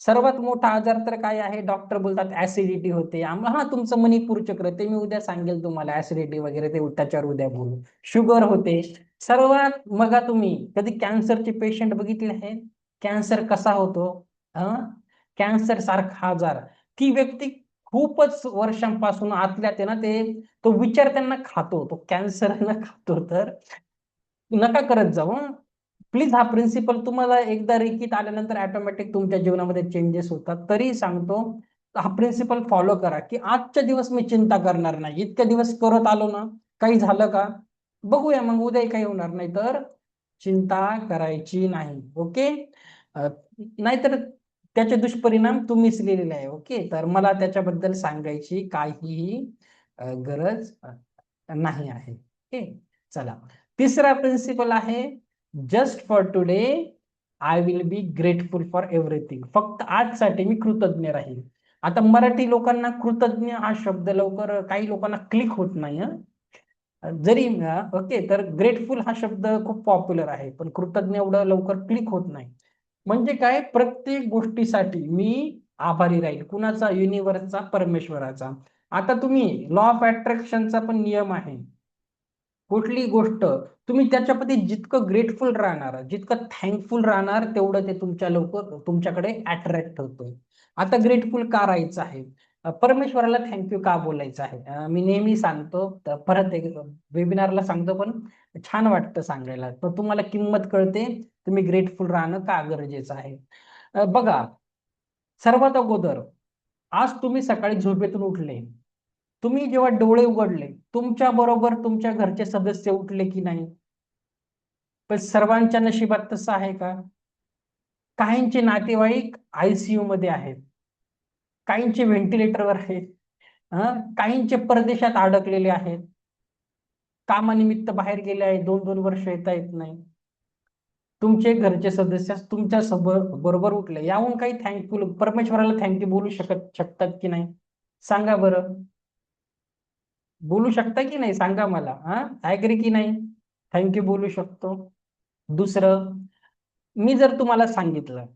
सर्वात मोठा आजार तर काय आहे? डॉक्टर बोलतात ॲसिडिटी होते. हां, तुमचं मणिपूर चक्र ते मी उद्या सांगेल तुम्हाला ॲसिडिटी वगैरे ते त्याच्यावर उद्या बोलू. शुगर होते. सर्वात बघा तुम्ही कधी कॅन्सरचे पेशंट बघितले आहेत? कॅन्सर कसा होतो? कॅन्सर सारखा आजार. ती व्यक्ती खूपच वर्षांपासून आतल्यात आहे ना ते तो विचार त्यांना खातो. तो कॅन्सर आहे ना खातो. तर नका करत जाऊ हं. प्लीज हा प्रिन्सिपल तुम्हाला एकदा रेकीत आल्यानंतर ऑटोमॅटिक तुमच्या जीवनामध्ये चेंजेस होतात. तरी सांगतो हा प्रिन्सिपल फॉलो करा, की आजच्या दिवस मी चिंता करणार नाही. इतके दिवस करत आलो ना, काही झालं का? बघूया मग उद्याही काही होणार नाही. तर चिंता करायची नाही. ओके. अ, नाहीतर त्याचे दुष्परिणाम तुम्हीच लिहिलेले आहे. ओके, तर मला त्याच्याबद्दल सांगायची काहीही गरज नाही आहे. ओके, चला. तिसरा प्रिन्सिपल आहे, just for today I will be grateful for everything. फक्त आजसाठी मी कृतज्ञ राहील. आता मराठी लोकांना कृतज्ञ हा शब्द लवकर काही लोकांना क्लिक होत नाही हं. जरी ओके, तर ग्रेटफुल हा शब्द खूप पॉप्युलर आहे, पण कृतज्ञ एवढं लवकर क्लिक होत नाही. म्हणजे काय, प्रत्येक गोष्टीसाठी मी आभारी राहील. कुणाचा? युनिव्हर्सचा, परमेश्वराचा. आता तुम्ही लॉ ऑफ अट्रॅक्शनचा पण नियम आहे. कुठली गोष्ट तुम्ही त्याच्याप्रती जितकं ग्रेटफुल राहणार, जितकं थँकफुल राहणार, तेवढं ते तुमच्याकडे अट्रॅक्ट होतं. आता ग्रेटफुल का राहायचं आहे? परमेश्वराला थँक्यू का बोलायचं आहे? मी नेहमी सांगतो, तर परत एक वेबिनारला सांगतो, पण छान वाटतं सांगायला. तर तुम्हाला किंमत कळते, तुम्ही ग्रेटफुल राहणं का गरजेचं आहे. बघा, सर्वात अगोदर आज तुम्ही सकाळी झोपेतून उठले, तुम्ही जेव्हा डोळे उघडले, तुमच्या बरोबर तुमच्या घरचे सदस्य उठले की नाही? पण सर्वांच्या नशिबात तसं आहे का? काहींचे नातेवाईक आयसीयू मध्ये आहेत, काहींचे व्हेंटिलेटरवर आहेत, काहींचे परदेशात अडकलेले आहेत, कामानिमित्त बाहेर गेले आहेत, 2-2 वर्ष येता येत नाही. तुमचे घरचे सदस्य तुमच्या बरोबर उठले, याहून काही थँकफुल परमेश्वराला थँक्यू बोलू शकतात की नाही? सांगा बरं. बोलू शकता की नाही? सांगा मला. ऍग्री की नाही? थँक्यू बोलू शकतो. दुसरं, मी जर तुम्हाला सांगितलं,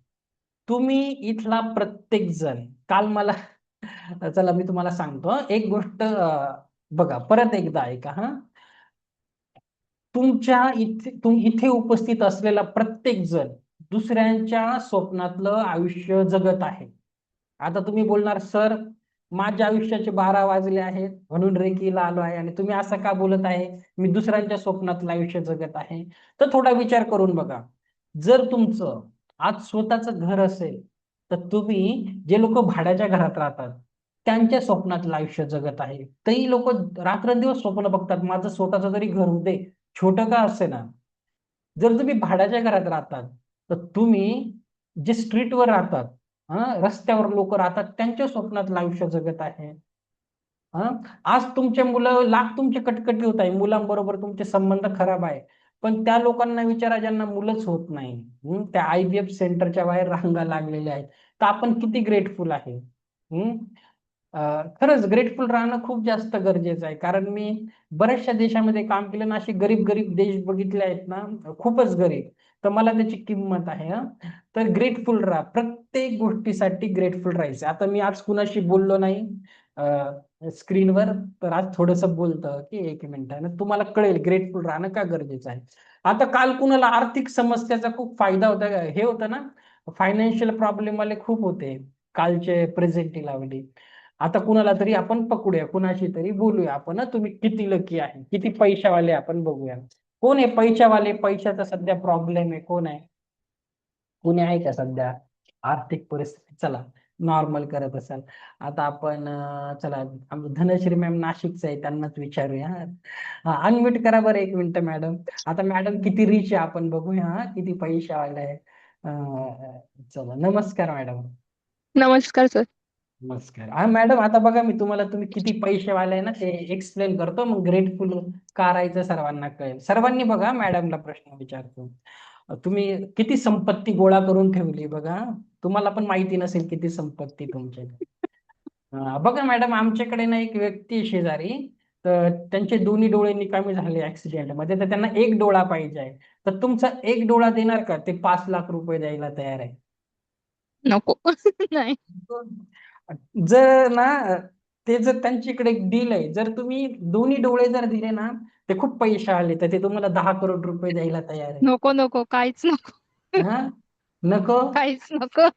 तुम्ही इथला प्रत्येक जण काल मला चला मी तुम्हाला सांगतो एक गोष्ट. बघा, परत एकदा ऐका. तुमच्या इथे उपस्थित असलेला प्रत्येक जण दुसऱ्यांच्या स्वप्नातलं आयुष्य जगत आहे. आता तुम्ही बोलणार, सर माझ्या आयुष्याचे 12 वाजले आहेत म्हणून रेकीला आलो आहे आणि तुम्ही असं का बोलत आहे, मी दुसऱ्यांच्या स्वप्नातलं आयुष्य जगत आहे. तर थोडा विचार करून बघा. जर तुमचं आज स्वतःचं घर असेल, तर तुम्ही जे लोक भाड्याच्या घरात राहतात त्यांच्या स्वप्नातलं आयुष्य जगत आहे. तेही लोक रात्रंदिवस स्वप्न बघतात, माझं स्वतःचं जरी घर होऊ दे, छोटं का असे ना. जर तुम्ही भाड्याच्या घरात राहतात, तर तुम्ही जे स्ट्रीटवर राहतात, रस्त्यावर लोक राहतात, त्यांच्या स्वप्नातलं आयुष्य जगत आहे. हा, आज तुमचे मुलं तुमचे कटकटी होत आहे, मुलांबरोबर तुमचे संबंध खराब आहे, पण त्या लोकांना विचारा ज्यांना मुलंच होत नाही. त्या IVF सेंटरच्या बाहेर रांगा लागलेल्या आहेत. तर आपण किती ग्रेटफुल आहे. खरंच ग्रेटफुल राहणं खूप जास्त गरजेचं आहे. कारण मी बऱ्याचशा देशामध्ये काम केलं ना, असे गरीब गरीब देश बघितले आहेत ना, खूपच गरीब. तर मला त्याची किंमत आहे. तर ग्रेटफुल राहा, प्रत्येक गोष्टीसाठी ग्रेटफुल राहायचं. आता मी आज कुणाशी बोललो नाही स्क्रीनवर, तर आज थोडस बोलतं की 1 मिनिटानं तुम्हाला कळेल ग्रेटफुल राहणं का गरजेचं आहे. आता काल कुणाला आर्थिक समस्याचा खूप फायदा होता, हे होतं ना, फायनान्शियल प्रॉब्लेम वाले खूप होते कालचे प्रेझेंटी लावली. आता कुणाला तरी आपण पकडूया, कुणाशी तरी बोलूया आपण, तुम्ही किती लकी आहे, किती पैशावाले, आपण बघूया कोण आहे पैशावाले. पैशाचा सध्या प्रॉब्लेम आहे, कोण आहे? कोणी आहे का सध्या? आर्थिक परिस्थिती चला नॉर्मल करत असाल. आता आपण चला धनश्री मॅम नाशिकच आहे, त्यांनाच विचारूया. हा, अनम्यूट करा बरं 1 मिनिट मॅडम. आता मॅडम किती रिच आहे आपण बघूया, किती पैशावाले आहे. चला, नमस्कार मॅडम. नमस्कार सर. नमस्कार. मॅडम, आता बघा, मी तुम्हाला तुम्ही किती पैसेवाले आहे ना ते एक्सप्लेन करतो, मग ग्रेटफुल का राहायचं सर्वांना कळेल. सर्वांनी बघा, मॅडमला प्रश्न विचारतो. तुम्ही किती संपत्ती गोळा करून ठेवली बघा. तुम्हाला पण माहिती नसेल किती संपत्ती तुमच्याकडे. बघा मॅडम, आमच्याकडे ना एक व्यक्ती आहे शेजारी, तर त्यांचे दोन्ही डोळे निकामी झाले ऍक्सिडेंट मध्ये, तर त्यांना एक डोळा पाहिजे आहे. तर तुमचा एक डोळा देणार का? ते 5 लाख रुपये द्यायला तयार आहे. नको. नाही. जर ना, ते जर त्यांच्याकडे एक डील आहे, जर तुम्ही दोन्ही डोळे जर दिले ना, ते खूप पैसे आले, तर ते तुम्हाला 10 करोड रुपये द्यायला तयार आहे. नको नको, काहीच नको. हा, नको. काहीच नको.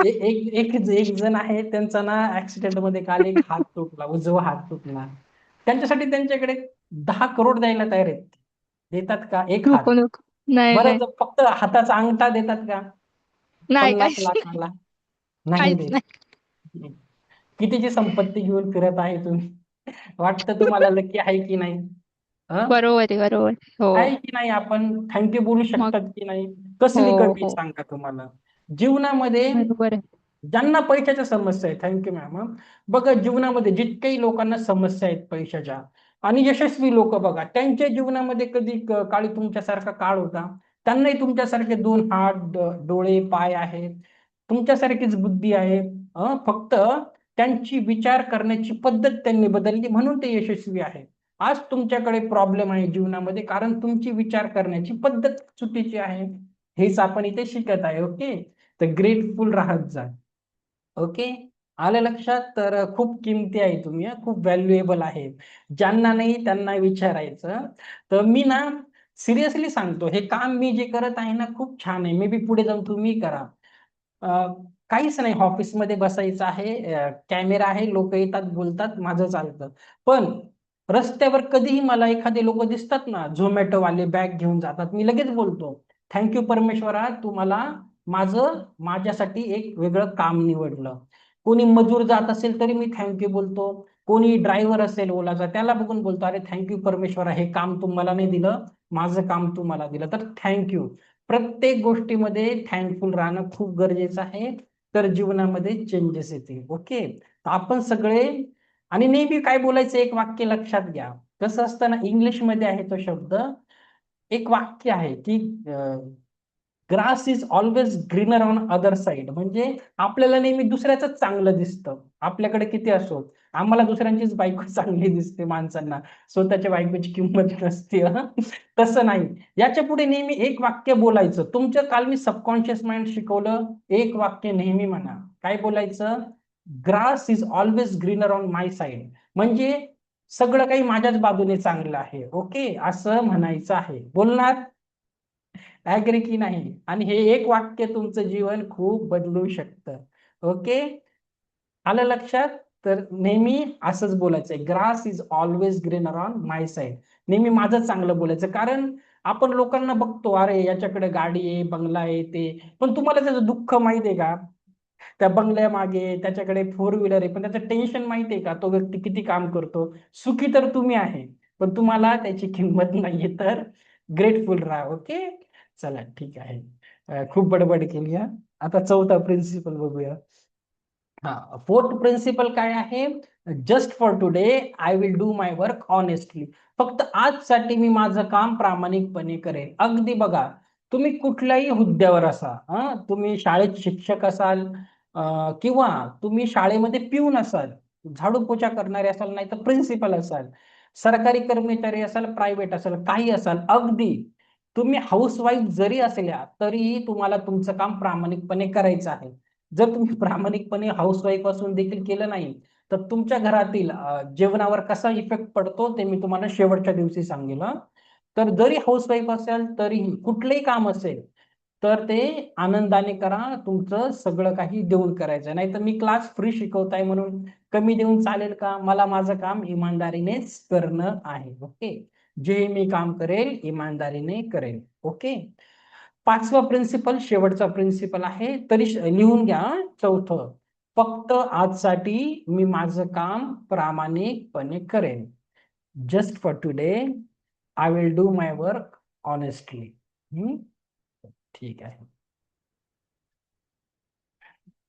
एक एक एक जण आहे, त्यांचा ना ऍक्सिडेंट मध्ये काल एक हात तुटला, उजवा हात तुटला. त्यांच्यासाठी त्यांच्याकडे 10 करोड द्यायला तयार आहेत. देतात का एक हात? नको नको. नाही बरं, नाही. जर फक्त हाताचा अंगठा देतात का नाही, पन्नास काहीच नाही. लाखाला नाही काहीच देत. नाही. कितीची संपत्ती घेऊन फिरत आहे तुम्ही? वाटतं तुम्हाला लकी आहे की नाही? हं? बरोबर आहे, बरोबर. हो. आहे की नाही? आपण थँक्यू बोलू मग. शकतात की नाही? हो कसली कमी हो. सांगा तुम्हाला. जीवनामध्ये बरोबर आहे. ज्यांना पैशाच्या समस्या आहेत, थँक्यू मॅम. बघा जीवनामध्ये जितक्याही लोकांना समस्या आहेत पैशाच्या, आणि यशस्वी लोक बघा त्यांच्या जीवनामध्ये कधी काळी तुमच्यासारखा काळ होता? त्यांनाही तुमच्यासारखे दोन हात, डोळे, पाय आहेत, तुमच्यासारखीच बुद्धी आहे. फक्त त्यांची विचार करण्याची पद्धत त्यांनी बदलली म्हणून ते यशस्वी आहे. आज तुमच्याकडे प्रॉब्लेम आहे जीवनामध्ये कारण तुमची विचार करण्याची पद्धत चुकीची आहे. हेच आपण इथे शिकत आहे. ओके, तर ग्रेटफुल राहत जा. ओके, आलं लक्षात? तर खूप किमती आहे तुम्ही, खूप व्हॅल्युएबल आहे. ज्यांना नाही त्यांना विचारायचं. तर मी ना सिरियसली सांगतो, हे काम मी जे करत आहे ना खूप छान आहे. मे बी पुढे जाऊन तुम्ही करा. अ, काहीच नाही, ऑफिसमध्ये बसायचं आहे, कॅमेरा आहे, लोक येतात बोलतात, माझं चालतं. पण रस्त्यावर कधीही मला एखादे लोक दिसतात ना, झोमॅटो वाले बॅग घेऊन जातात, मी लगेच बोलतो, थँक्यू परमेश्वरा, तू मला माझ्यासाठी एक वेगळं काम निवडलं. कोणी मजूर जात असेल तरी मी थँक्यू बोलतो. कोणी ड्रायव्हर असेल ओलाचा त्याला बघून बोलतो, अरे थँक्यू परमेश्वरा, हे काम तू मला नाही दिलं, माझं काम तू मला दिलं, तर थँक्यू. प्रत्येक गोष्टीमध्ये थँकफुल राहणं खूप गरजेचं आहे, तर जीवनामध्ये चेंजेस येतील. ओके, आपण सगळे, आणि नेहमी काय बोलायचं, एक वाक्य लक्षात घ्या. कसं असतं ना, इंग्लिशमध्ये आहे तो शब्द, एक वाक्य आहे की grass is always greener on other side. म्हणजे आपल्याला नेहमी दुसऱ्याच चांगलं दिसतं, आपल्याकडे किती असो. आम्हाला दुसऱ्यांचीच बायको चांगली दिसते माणसांना, स्वतःच्या बायकोची किंमत नसते. तसं नाही. याच्या पुढे नेहमी एक वाक्य बोलायचं. तुमचं काल मी सबकॉन्शियस माइंड शिकवलं, एक वाक्य नेहमी म्हणा. काय बोलायचं? Grass is always greener on my side. म्हणजे सगळं काही माझ्याच बाजूने चांगलं आहे. ओके, असं म्हणायचं आहे. बोलणार? ऍग्री की नाही? आणि हे एक वाक्य तुमचं जीवन खूप बदलू शकतं. ओके, आलं लक्षात? तर नेहमी असंच बोलायचंय, grass is always greener on my side. नेहमी माझं चांगलं बोलायचं, कारण आपण लोकांना बघतो, अरे याच्याकडे गाडी आहे, बंगला आहे, ते, पण तुम्हाला त्याचं दुःख माहिती आहे का? त्या बंगल्या मागे त्याच्याकडे फोर व्हीलर आहे, पण त्याचं टेन्शन माहिती आहे का? तो व्यक्ती किती काम करतो. सुखी तर तुम्ही आहे, पण तुम्हाला त्याची किंमत नाहीये. तर ग्रेटफुल राहा. ओके, चला ठीक आहे. खूप बडबड केली हा. आता चौथा प्रिन्सिपल बघूया. हा, फोर्थ प्रिन्सिपल काय आहे? Just for today I will do my work honestly. फक्त आजसाठी मी माझं काम प्रामाणिकपणे करेन. अगदी बघा, तुम्ही कुठल्याही हुद्द्यावर असा, तुम्ही शाळेत शिक्षक असाल, किंवा तुम्ही शाळेमध्ये पिऊन असाल, झाडू पोछा करणारे असाल, नाही तर प्रिन्सिपल असाल, सरकारी कर्मचारी असाल, प्रायव्हेट असाल, काही असाल, अगदी तुम्ही हाऊसवाईफ जरी असल्या तरीही तुम्हाला तुमचं काम प्रामाणिकपणे करायचं आहे. जर तुम्ही प्रामाणिकपणे हाऊसवाईफ असून देखील केलं नाही, तर तुमच्या घरातील जेवणावर कसा इफेक्ट पडतो ते मी तुम्हाला शेवटच्या दिवशी सांगेल. तर जरी हाऊसवाईफ असेल तरीही कुठलंही काम असेल तर ते आनंदाने करा. तुमचं सगळं काही देऊन करायचं, नाही तर मी क्लास फ्री शिकवताय म्हणून कमी देऊन चालेल का? मला माझं काम इमानदारीनेच करणं आहे. ओके, जे मी काम करेल इमानदारीने करेल. ओके, पाचवा प्रिन्सिपल, शेवटचा प्रिन्सिपल आहे, तरी लिहून घ्या. चौथं, फक्त आजसाठी मी माझं काम प्रामाणिकपणे करेन. Just for today I will do my work honestly. ठीक आहे,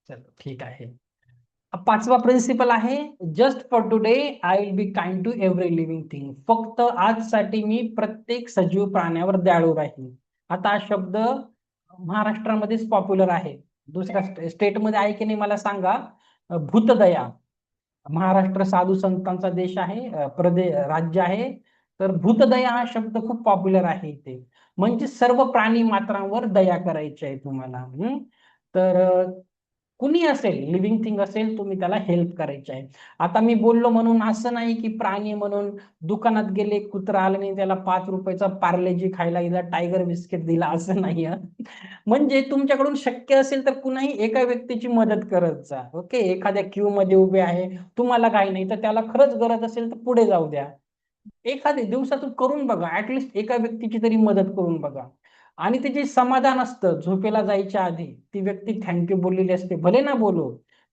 चलो ठीक आहे. पाचवा प्रिन्सिपल आहे, just for today I will be kind to every living thing. फक्त आजसाठी मी प्रत्येक सजीव प्राण्यावर दयाळू राहील. आता हा शब्द महाराष्ट्रामध्येच पॉप्युलर आहे, दुसऱ्या स्टेटमध्ये आहे की नाही मला सांगा. भूतदया. महाराष्ट्र साधू संतांचा देश आहे, राज्य आहे. तर भूतदया हा शब्द खूप पॉप्युलर आहे इथे. म्हणजे सर्व प्राणी मात्रांवर दया करायची आहे तुम्हाला. तर कुणी असेल, लिव्हिंग थिंग असेल, तुम्ही त्याला हेल्प करायची आहे. आता मी बोललो म्हणून असं नाही की प्राणी म्हणून दुकानात गेले, कुत्रा आलं नाही, त्याला 5 रुपयाचा पार्लेजी खायला दिला, टायगर बिस्किट दिला, असं नाही. म्हणजे तुमच्याकडून शक्य असेल तर कुणाही एका व्यक्तीची मदत करत जा. ओके, एखाद्या क्यू मध्ये उभे आहे, तुम्हाला काही नाही तर त्याला खरंच गरज असेल तर पुढे जाऊ द्या. एखाद्या दिवसातून करून बघा, ऍटलिस्ट एका व्यक्तीची तरी मदत करून बघा. आणि ते जे समाधान असतं झोपेला जायच्या आधी, ती व्यक्ती थँक्यू बोललेली असते, भले ना बोलो,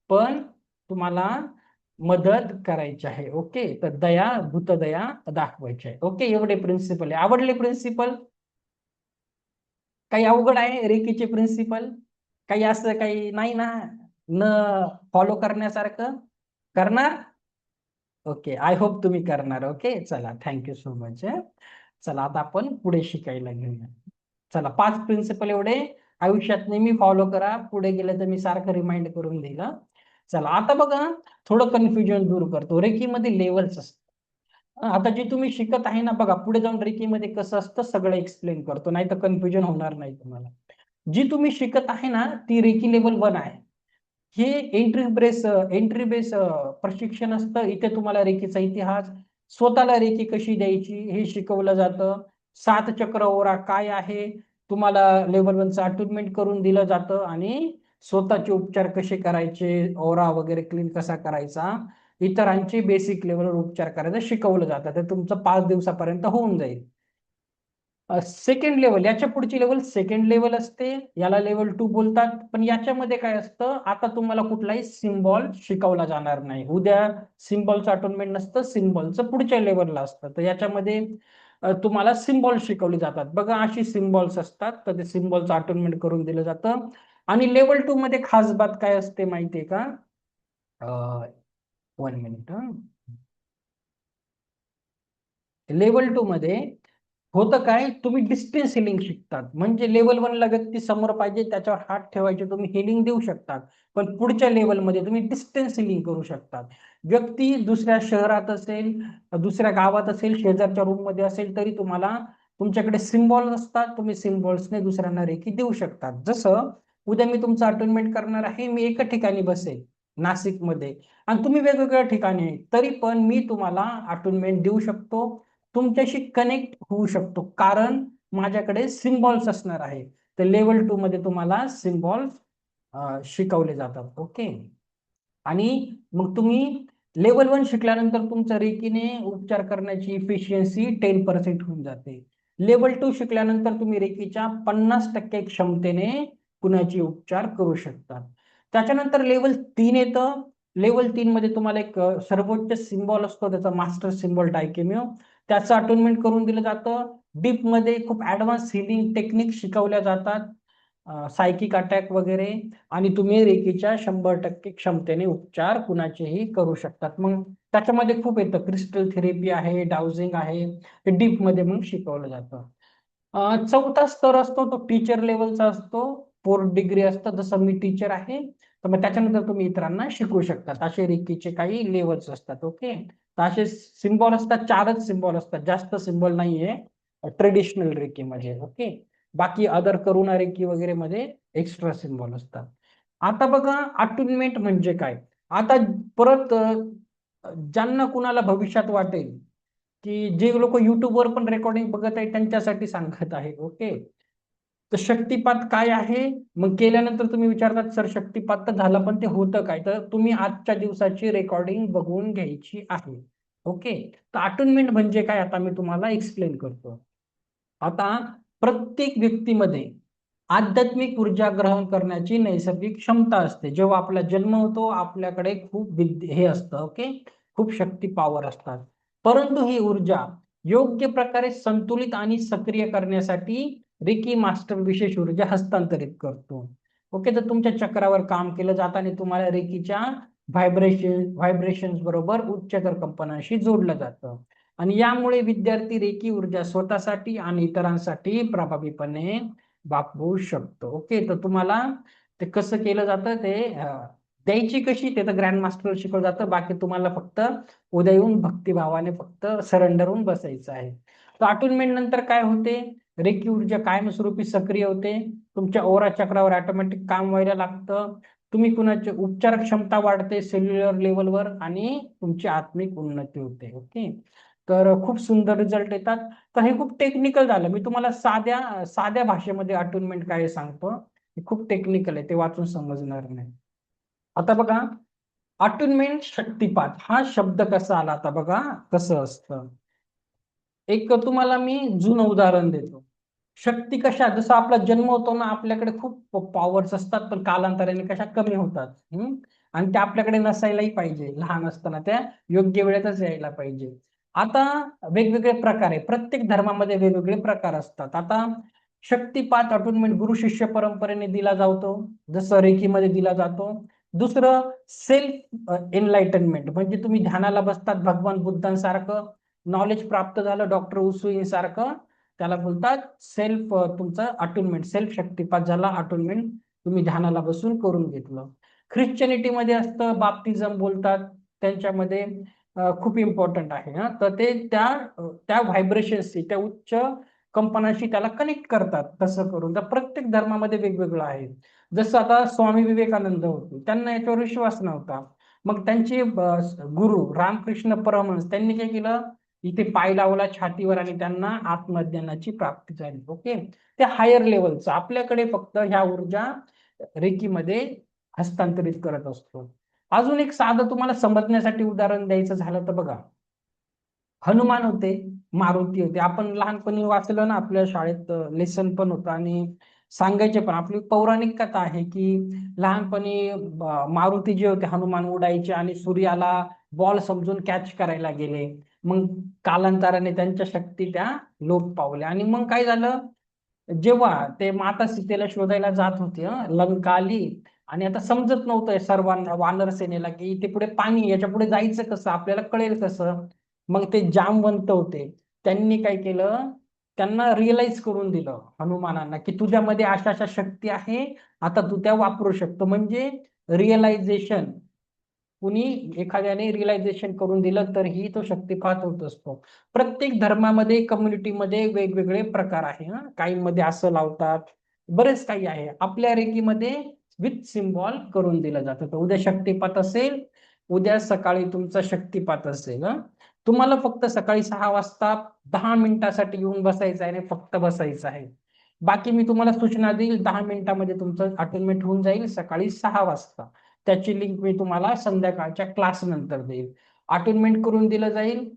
पण तुम्हाला मदत करायची आहे. ओके, तर दया, भूतदया दाखवायची आहे. ओके, एवढे प्रिन्सिपल आहे. आवडले प्रिन्सिपल? काही अवघड आहे रेकीचे प्रिन्सिपल? काही असं काही नाही ना, न फॉलो करण्यासारखं? करणार? ओके, आय होप तुम्ही करणार. ओके, चला, थँक्यू सो मच. चला, आता आपण पुढे शिकायला घेऊया. चला, 5 प्रिन्सिपल एवढे आयुष्यात नेहमी फॉलो करा. पुढे गेलं तर मी सारखं रिमाइंड करून देईल हं. चला, आता बघा, थोडं कन्फ्युजन दूर करतो. रेकीमध्ये लेवल्स असतात. आता जे तुम्ही शिकत आहे ना, बघा, पुढे जाऊन रेकीमध्ये कसं असतं सगळं एक्सप्लेन करतो, नाही तर कन्फ्युजन होणार नाही तुम्हाला. जी तुम्ही शिकत आहे ना, ती रेकी लेवल 1 आहे. हे एंट्री बेस प्रशिक्षण असतं. इथे तुम्हाला रेकीचा इतिहास, स्वतःला रेकी कशी द्यायची हे शिकवलं जातं. 7 चक्र ओरा काय आहे, तुम्हाला लेव्हल 1चं अटुनमेंट करून दिलं जातं आणि स्वतःचे उपचार कसे करायचे, ओरा वगैरे क्लीन कसा करायचा, इतरांचे बेसिक लेवलवर उपचार करायचं शिकवलं जातं. ते तुमचं 5 दिवसापर्यंत होऊन जाईल. सेकंड लेवल, याच्या पुढची लेवल सेकंड लेवल असते, याला लेवल 2 बोलतात. पण याच्यामध्ये काय असतं, आता तुम्हाला कुठलाही सिम्बॉल शिकवला जाणार नाही. उद्या सिम्बॉलचं अटोनमेंट नसतं, सिम्बॉलचं पुढच्या लेवलला असतं. तर याच्यामध्ये तुम्हाला सिम्बॉल शिकवले जातात. बघा, अशी सिम्बॉल्स असतात, तर ते सिम्बॉलचं अटोनमेंट करून दिलं जातं. आणि लेवल 2 मध्ये खास बात काय असते माहितीये का? 1 मिनिट. लेवल 2 मध्ये होतं काय, तुम्ही डिस्टन्स हिलिंग शिकतात. म्हणजे लेवल 1 ला व्यक्ती समोर पाहिजे, त्याच्यावर हात ठेवायचे, तुम्ही हिलिंग देऊ शकतात. पण पुढच्या लेवलमध्ये तुम्ही डिस्टन्स हिलिंग करू शकतात. व्यक्ती दुसऱ्या शहरात असेल, दुसऱ्या गावात असेल, शेजारच्या रूम मध्ये असेल, तरी तुम्हाला तुमच्याकडे सिम्बॉल असतात, तुम्ही सिम्बॉल्सने दुसऱ्यांना रेकी देऊ शकतात. जसं उद्या मी तुमचं अटोनमेंट करणार आहे, मी एका ठिकाणी बसेल नाशिकमध्ये आणि तुम्ही वेगवेगळ्या ठिकाणी आहे, तरी पण मी तुम्हाला अटोनमेंट देऊ शकतो, तुमच्याशी कनेक्ट होऊ शकतो, कारण माझ्याकडे सिम्बॉल्स असणार आहे. तर लेवल 2 मध्ये तुम्हाला सिम्बॉल्स शिकवले जातात. ओके. आणि मग तुम्ही लेवल 1 शिकल्यानंतर तुमचं रेकीने उपचार करण्याची इफिशियन्सी 10% होऊन जाते. लेवल 2 शिकल्यानंतर तुम्ही रेकीच्या 50% क्षमतेने कुणाची उपचार करू शकता. त्याच्यानंतर लेवल 3 येतं. लेवल 3 मध्ये तुम्हाला एक सर्वोच्च सिम्बॉल असतो, त्याचा मास्टर सिम्बॉल डायकेमिओ, त्याचं अटोनमेंट करून दिलं जातं. डीप मध्ये खूप ऍडव्हान्स हिलिंग टेक्निक शिकवल्या जातात, सायकिक अटॅक वगैरे, आणि तुम्ही रेकीच्या 100% क्षमतेने उपचार कुणाचेही करू शकतात. मग त्याच्यामध्ये खूप येतं, क्रिस्टल थेरपी आहे, डाउजिंग आहे, ते डीप मध्ये मग शिकवलं जातं. चौथा स्तर असतो तो टीचर लेवलचा असतो, 4 डिग्री असतं. जसं मी टीचर आहे, तर मग त्याच्यानंतर तुम्ही इतरांना शिकवू शकतात. असे रेकीचे काही लेवल्स असतात. ओके. तर असे सिम्बॉल असतात, 4च सिम्बॉल असतात, जास्त सिम्बॉल नाहीये ट्रेडिशनल रेकीमध्ये. ओके. बाकी अदर करुणा रेकी वगैरे मध्ये एक्स्ट्रा सिम्बॉल असतात. आता बघा, अटुनमेंट म्हणजे काय. आता परत ज्यांना कुणाला भविष्यात वाटेल, की जे लोक युट्यूबवर पण रेकॉर्डिंग बघत आहेत त्यांच्यासाठी सांगत आहे. ओके. तर शक्तिपात काय आहे, मग केल्यानंतर तुम्ही विचारतात सर शक्तिपात तर झाला पण ते होतं काय, तर तुम्ही आजच्या दिवसाची रेकॉर्डिंग बघून घ्यायची आहे. ओके. तर अटुनमेंट म्हणजे काय, आता मी तुम्हाला एक्सप्लेन करतो. आता प्रत्येक व्यक्तीमध्ये आध्यात्मिक ऊर्जा ग्रहण करण्याची नैसर्गिक क्षमता असते. जेव्हा आपला जन्म होतो, आपल्याकडे खूप हे असतं. ओके. खूप शक्ती, पॉवर असतात. परंतु ही ऊर्जा योग्य प्रकारे संतुलित आणि सक्रिय करण्यासाठी रेकी मास्टर विशेष ऊर्जा हस्तांतरित करतो. ओके. तर तुमच्या चक्रावर काम केलं जातं आणि तुम्हाला रेकीच्या व्हायब्रेशन बरोबर उच्चतर कंपनाशी जोडलं जातं. आणि यामुळे विद्यार्थी रेकी ऊर्जा स्वतःसाठी आणि इतरांसाठी प्रभावीपणे वापरू शकतो. ओके. तर तुम्हाला ते कसं केलं जातं, ते द्यायची कशी, ते तर ग्रँड मास्टर शिकवलं जातं. बाकी तुम्हाला फक्त उद्या येऊन भक्तिभावाने फक्त सरेंडर होऊन बसायचं आहे. तर अटुनमेंट नंतर काय होते, रेकी ऊर्जा कायमस्वरूपी सक्रिय होते, तुमच्या ओरा चक्रावर ऑटोमॅटिक काम व्हायला लागतं, तुम्ही कुणाचे उपचार क्षमता वाढते सेल्युलर लेवलवर, आणि तुमची आत्मिक उन्नती होते. ओके. तर खूप सुंदर रिझल्ट येतात. तर हे खूप टेक्निकल झालं, मी तुम्हाला साध्या साध्या भाषेमध्ये अटुनमेंट काय सांगतो, हे खूप टेक्निकल आहे, ते वाचून समजणार नाही. आता बघा, अटुनमेंट शक्तिपात हा शब्द कसा आला, आता बघा कसं असतं. एक तुम्हाला मी जुनं उदाहरण देतो. शक्ती कशा, जसं आपला जन्म होतो ना, आपल्याकडे खूप पॉवर्स असतात, पण कालांतराने कशा कमी होतात. आणि त्या आपल्याकडे नसायलाही पाहिजे, लहान असताना त्या योग्य वेळेतच यायला पाहिजे. आता वेगवेगळे प्रकार आहे, प्रत्येक धर्मामध्ये वेगवेगळे प्रकार असतात. आता शक्तिपात अटोनमेंट गुरु शिष्य परंपरेने दिला जातो, जसं रेकीमध्ये दिला जातो. दुसरं सेल्फ एनलाइटनमेंट, म्हणजे तुम्ही ध्यानाला बसतात भगवान बुद्धांसारखं, नॉलेज प्राप्त झालं डॉक्टर उसुई सारखं, त्याला बोलतात सेल्फ तुमचं अटोनमेंट, सेल्फ शक्तिपात झाला, अटोनमेंट तुम्ही ध्यानाला बसून करून घेतलं. ख्रिश्चनिटीमध्ये असतं बाप्तिझम बोलतात, त्यांच्यामध्ये खूप इम्पॉर्टंट आहे हा. तर ते त्या व्हायब्रेशनशी, त्या उच्च कंपनाशी त्याला कनेक्ट करतात तसं करून. तर प्रत्येक धर्मामध्ये वेगवेगळं आहे. जसं आता स्वामी विवेकानंद होते, त्यांना याच्यावर विश्वास नव्हता. मग त्यांचे गुरु रामकृष्ण परमहंस त्यांनी काय केलं, इथे पाय लावला छातीवर आणि त्यांना आत्मज्ञानाची प्राप्ती झाली. ओके, ते हायर लेवलचं. आपल्याकडे फक्त ह्या ऊर्जा रेकीमध्ये हस्तांतरित करत असतो. अजून एक साधं तुम्हाला समजण्यासाठी उदाहरण द्यायचं झालं तर बघा, हनुमान होते, मारुती होते. आपण लहानपणी वाचलं ना, आपल्या शाळेत लेसन पण होतं आणि सांगायचे पण. आपली पौराणिक कथा आहे की लहानपणी मारुती जे होते हनुमान उडायचे आणि सूर्याला बॉल समजून कॅच करायला गेले. मग कालांतराने त्यांच्या शक्ती त्या लोप पावल्या आणि मग काय झालं, जेव्हा ते माता सीतेला शोधायला जात होते लंका आली आणि आता समजत नव्हतं सर्वांना, वानर सेनेला, की इथे पुढे पाणी, याच्या पुढे जायचं कसं, आपल्याला कळेल कसं. मग ते जामवंत होते, त्यांनी काय केलं, त्यांना रिअलाइज करून दिलं हनुमानांना की तुझ्यामध्ये अशा अशा शक्ती आहे, आता तू त्या वापरू शकतो. म्हणजे रिअलायझेशन, कुणी एखाद्याने रिअलायझेशन करून दिलं तरीही तो शक्तिपात होत असतो. प्रत्येक धर्मामध्ये, कम्युनिटीमध्ये वेगवेगळे प्रकार आहे हा. काहींमध्ये असं लावतात, बरेच काही आहे. आपल्या रेकीमध्ये विथ सिम्बॉल करून दिलं जातं. तर उद्या शक्तिपात असेल, उद्या सकाळी तुमचा शक्तिपात असेल हा. तुम्हाला फक्त सकाळी 6 वाजता 10 मिनिटासाठी येऊन बसायचं आहे आणि फक्त बसायचं आहे. बाकी मी तुम्हाला सूचना देईल, 10 मिनिटामध्ये तुमचं अटेंडमेंट होऊन जाईल सकाळी 6 वाजता. त्याची लिंक मी तुम्हाला संध्याकाळच्या क्लास नंतर देईल. अटेंडमेंट करून दिलं जाईल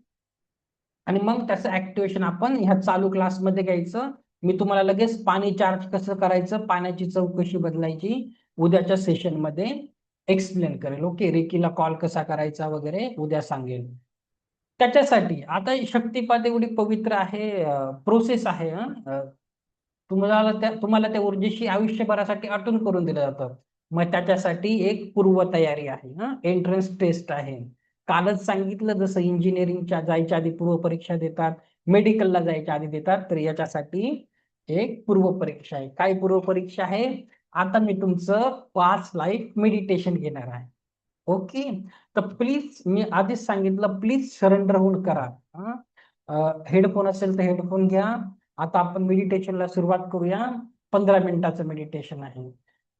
आणि मग त्याचं ऍक्टिव्हेशन आपण ह्या चालू क्लासमध्ये घ्यायचं. मी तुम्हाला लगेच पाणी चार्ज कसं करायचं, पाण्याची चव कशी बदलायची उद्याच्या सेशनमध्ये एक्सप्लेन करेल. ओके, रेकीला कॉल कसा करायचा वगैरे उद्या सांगेल. त्याच्यासाठी आता शक्तिपात एवढी पवित्र आहे, प्रोसेस आहे. तुम्हाला त्या ऊर्जेशी आयुष्यभरासाठी अटून करून दिलं जातं. मग त्याच्यासाठी एक पूर्वतयारी आहे हा, एंट्रन्स टेस्ट आहे. कालच सांगितलं, जसं इंजिनिअरिंगच्या जायच्या आधी पूर्वपरीक्षा देतात, मेडिकलला जायच्या आधी देतात, तर याच्यासाठी एक पूर्वपरीक्षा आहे. काय पूर्वपरीक्षा आहे, आता मी तुमचं 5 लाईफ मेडिटेशन घेणार आहे. ओके, तर प्लीज, मी आधीच सांगितलं, प्लीज सरेंडर होऊन करा. हेडफोन असेल तर हेडफोन घ्या. आता आपण मेडिटेशनला सुरुवात करूया. 15 मिनिटाचं मेडिटेशन आहे.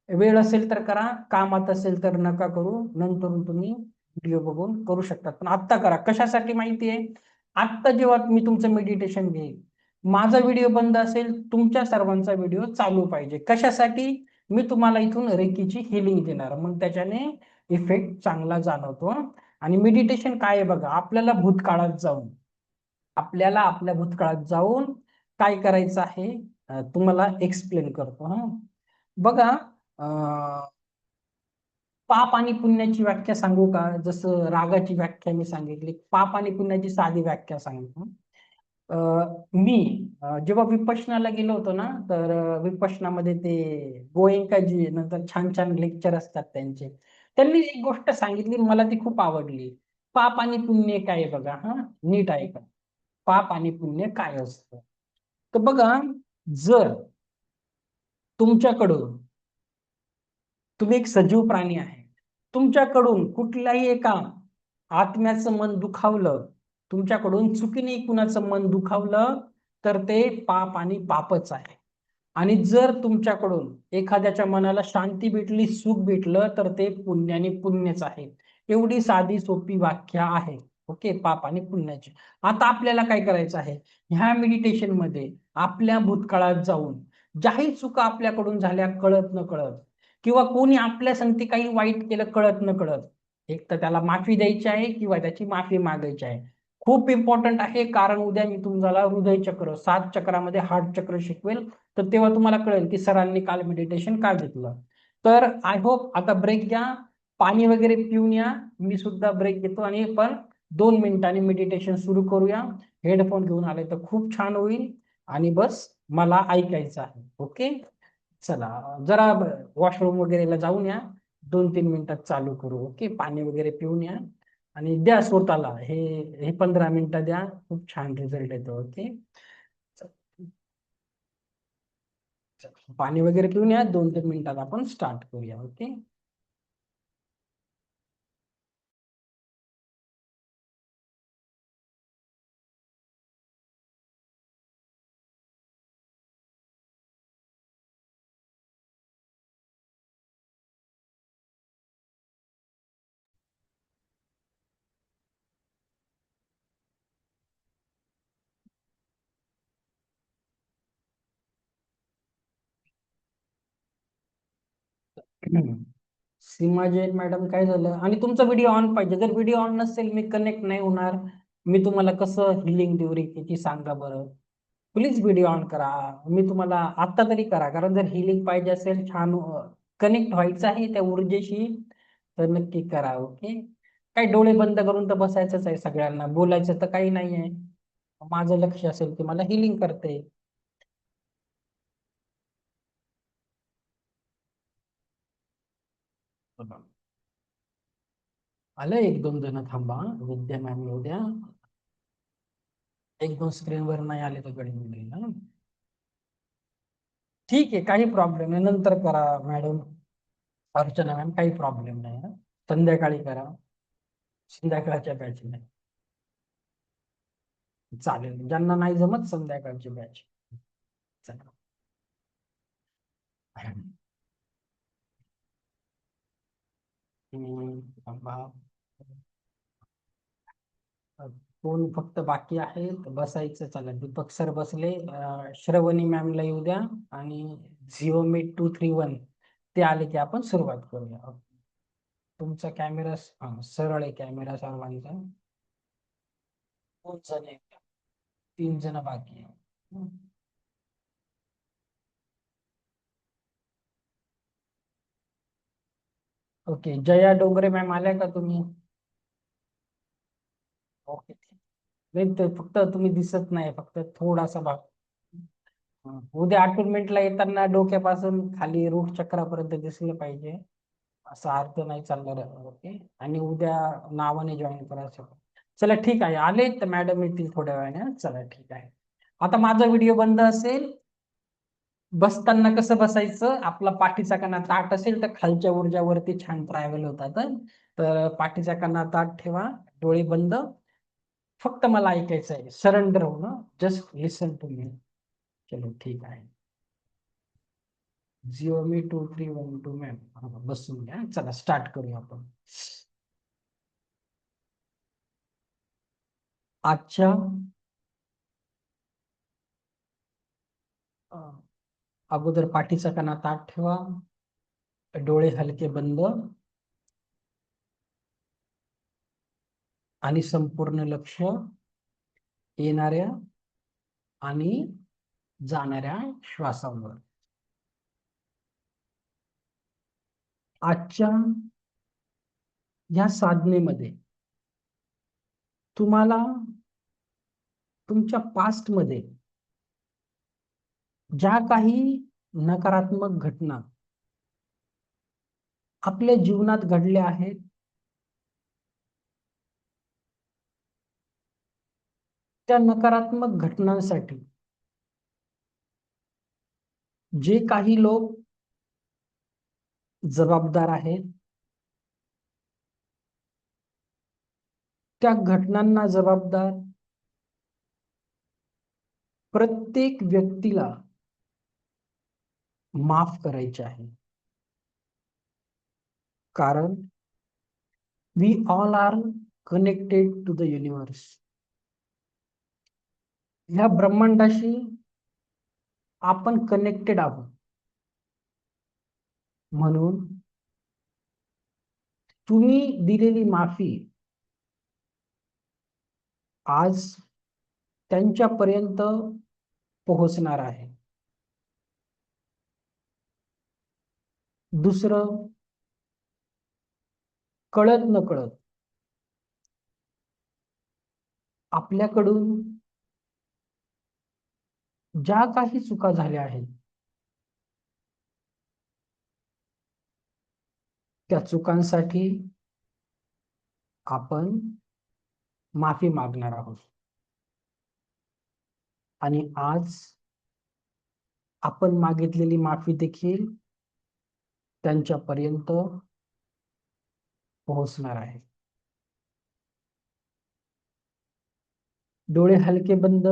वेळ असेल तर करा, कामात असेल तर नका करू, नंतर तुम्ही व्हिडिओ बघून करू शकतात. पण आत्ता करा. कशासाठी माहिती आहे, आत्ता जेव्हा मी तुमचं मेडिटेशन घेईल, माझा व्हिडिओ बंद असेल, तुमच्या सर्वांचा व्हिडिओ चालू पाहिजे. कशासाठी, मी तुम्हाला इथून रेकीची हिलिंग देणार, मग त्याच्याने इफेक्ट चांगला जाणवतो. आणि मेडिटेशन काय आहे बघा, आपल्याला आपल्या भूतकाळात जाऊन काय करायचं आहे, तुम्हाला एक्सप्लेन करतो हा. बघा, पाप आणि पुण्याची व्याख्या सांगू का, जसं रागाची व्याख्या मी सांगितली, पाप आणि पुण्याची साधी व्याख्या सांगतो. मी जेव्हा विपश्यनाला गेलो होतो ना, तर विपश्यनामध्ये ते गोएंकाजी नंतर छान छान लेक्चर असतात त्यांचे, त्यांनी एक गोष्ट सांगितली, मला ती खूप आवडली. पाप आणि पुण्य काय आहे बघा हा, नीट ऐका. पाप आणि पुण्य काय असतं, तर बघा, जर तुमच्याकडून, तुम्ही एक सजीव प्राणी आहे, तुमच्याकडून कुठल्याही एका आत्म्याचं मन दुखावलं, तुमच्याकडून चुकीने कुणाचं मन दुखावलं, तर ते पाप आणि पापच आहे. आणि जर तुमच्याकडून एखाद्याच्या मनाला शांती भेटली, सुख भेटलं, तर ते पुण्य आणि पुण्यच आहे. एवढी साधी सोपी व्याख्या आहे. ओके, पाप आणि पुण्याची. आता आपल्याला काय करायचं आहे, ह्या मेडिटेशन मध्ये आपल्या भूतकाळात जाऊन ज्याही चुका आपल्याकडून झाल्या कळत न कळत, किंवा कोणी आपल्या संगती काही वाईट केलं कळत न कळत, एक तर त्याला माफी द्यायची आहे किंवा त्याची माफी मागायची आहे. खूप इम्पॉर्टंट आहे, कारण उद्या मी तुम्हाला हृदय चक्र, 7 चक्रामध्ये हार्ट चक्र शिकवेल, तर तेव्हा तुम्हाला कळेल की सरांनी काल मेडिटेशन का घेतलं. तर आय होप, आता ब्रेक घ्या, पाणी वगैरे पिऊन या, मी सुद्धा ब्रेक घेतो आणि पण 2 मिनिटांनी मेडिटेशन सुरू करूया. हेडफोन घेऊन आले तर खूप छान होईल. आणि बस मला ऐकायचं आहे. ओके, चला जरा वॉशरूम वगैरेला जाऊन या, 2-3 मिनिटात चालू करू. ओके, पाणी वगैरे पिऊन या आणि द्या स्वतःला हे हे 15 मिनिटं द्या, खूप छान रिझल्ट येतो. ओके, पाणी वगैरे पिऊन या, 2-3 मिनिटात आपण स्टार्ट करूया. ओके. सीमा जैन मॅडम, काय झालं? आणि तुमचा व्हिडिओ ऑन पाहिजे. जर व्हिडिओ ऑन नसेल, मी कनेक्ट नाही होणार. मी तुम्हाला कसं हिलिंग देऊ रे किती सांगा बरं. प्लीज व्हिडिओ ऑन करा. मी तुम्हाला आत्ता तरी करा, कारण जर हिलिंग पाहिजे असेल, छान कनेक्ट व्हायचं आहे त्या ऊर्जेशी, तर नक्की करा. ओके, काही डोळे बंद करून तर बसायचंच आहे सगळ्यांना, बोलायचं तर काही नाही आहे. माझं लक्ष असेल की मला हिलिंग करते. आलं, 1-2 जण थांबा. विद्या मॅम येऊ द्या. 1-2 स्क्रीनवर नाही आले तर गडी मिळेल ना. ठीक आहे, काही प्रॉब्लेम नाही, नंतर करा मॅडम. अर्चना मॅम, काही प्रॉब्लेम नाही हा. संध्याकाळी करा, संध्याकाळच्या बॅच नाही चालेल. ज्यांना नाही जमत संध्याकाळची बॅच. चला. थांबा. कोण फक्त बाकी आहे बसायचं? चला, दीपक सर बसले. श्रवणी मॅमला येऊ द्या. आणि झिओमी 231 ते आले की आपण सुरुवात करूया. तुमचा कॅमेरा सरळ आहे, कॅमेरा सर्वांचा. 2 जण आहे, 3 जण बाकी आहे. ओके, जया डोंगरे मॅम आल्या का तुम्ही? ओके, नाही तर फक्त तुम्ही दिसत नाही, फक्त थोडासा भाग. उद्या अटोनमेंटला येताना डोक्यापासून खाली रूट चक्रापर्यंत दिसलं पाहिजे, असा अर्थ नाही चालणार. ओके, आणि उद्या नावाने जॉईन करायचं. चला ठीक आहे, आले तर मॅडम येतील थोड्या वेळाने. चला ठीक आहे. आता माझा व्हिडिओ बंद असेल. बसताना कसं बसायचं? आपला पाठीचा कणा ताठ असेल तर खालच्या ऊर्जावरती छान ट्रॅव्हल होतात. तर पाठीचा कणा ताठ ठेवा, डोळे बंद. फक्त मला ऐकायचं आहे, सरेंडर होणं, जस्ट लिसन टू मी. चलो ठीक आहे. Xiaomi 2312 मॅम, बसून घ्या. चला स्टार्ट करूया आपण. आजच्या अगोदर पाठीचा कणा ताठ ठेवा, डोळे हलके बंद, आणि संपूर्ण लक्ष येणाऱ्या आणि जाणाऱ्या श्वासावर. आजच्या या साधनेमध्ये तुम्हाला तुमच्या पास्ट मध्ये ज्या काही नकारात्मक घटना आपल्या जीवनात घडल्या आहेत, त्या नकारात्मक घटनांसाठी जे काही लोक जबाबदार आहेत, त्या घटनांना जबाबदार प्रत्येक व्यक्तीला माफ करायचे आहे. कारण we all are connected to the universe. ह्या ब्रह्मांडाशी आपण कनेक्टेड आहोत. म्हणून तुम्ही दिलेली माफी आज त्यांच्यापर्यंत पोहोचणार आहे. दुसरं, कळत नकळत आपल्याकडून ज्या काही चुका झाल्या आहेत त्या चुकांसाठी आपण माफी मागणार आहोत. आणि आज आपण मागितलेली माफी देखील त्यांच्यापर्यंत पोहोचणार आहे. डोळे हलके बंद,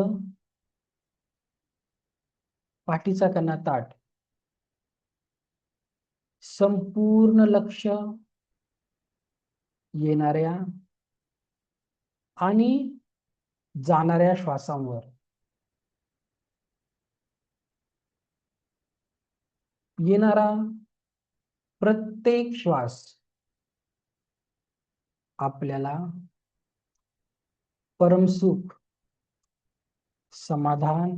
पाठीचा कणा ताठ, संपूर्ण लक्ष येणाऱ्या आणि जाणाऱ्या श्वासांवर. येणारा प्रत्येक श्वास आपल्याला परमसुख, समाधान,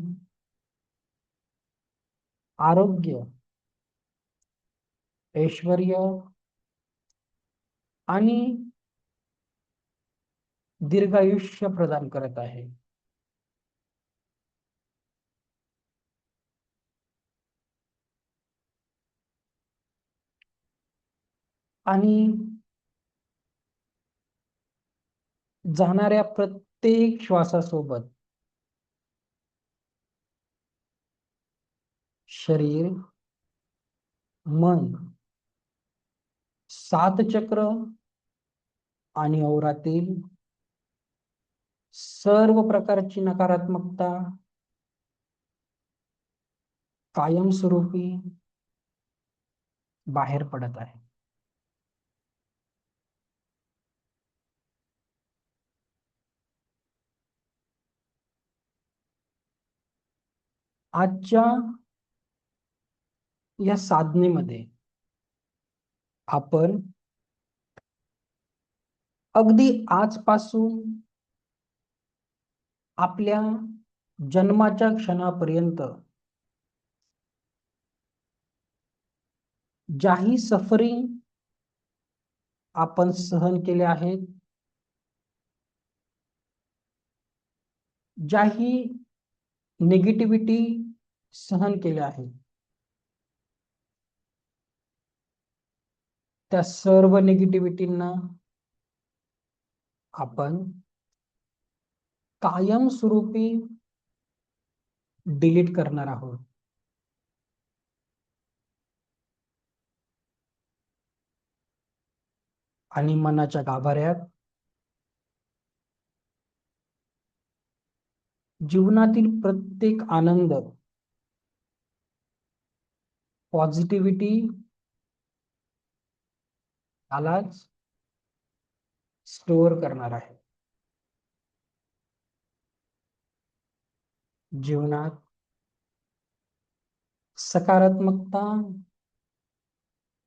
आरोग्य, ऐश्वर्य आणि दीर्घायुष्य प्रदान करत आहे. आणि जाणाऱ्या प्रत्येक श्वासासोबत शरीर, मन, सात चक्र आणि औरातील सर्व प्रकारची नकारात्मकता कायमस्वरूपी बाहेर पडत आहे. आजच्या या साधनेमध्ये आपण अगदी आजपासून आपल्या जन्माच्या क्षणापर्यंत ज्याही सफरिंग आपण सहन केले आहेत, ज्याही निगेटिव्हिटी सहन केल्या आहेत, त्या सर्व निगेटिव्हिटींना आपण कायमस्वरूपी डिलीट करणार आहोत. आणि मनाच्या गाभाऱ्यात जीवनातील प्रत्येक आनंद, पॉझिटिव्हिटी यालाच स्टोअर करणार आहे. जीवनात सकारात्मकता,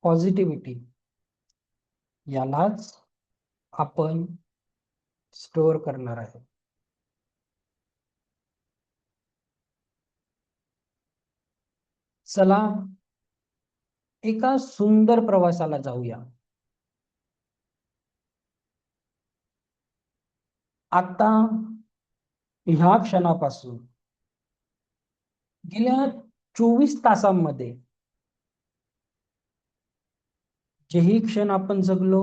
पॉझिटिव्हिटी यालाच आपण स्टोअर करणार आहे. चला एका सुंदर प्रवासाला जाऊया. आता ह्या क्षणापासून गेल्या 24 तासांमध्ये जेही क्षण आपण जगलो,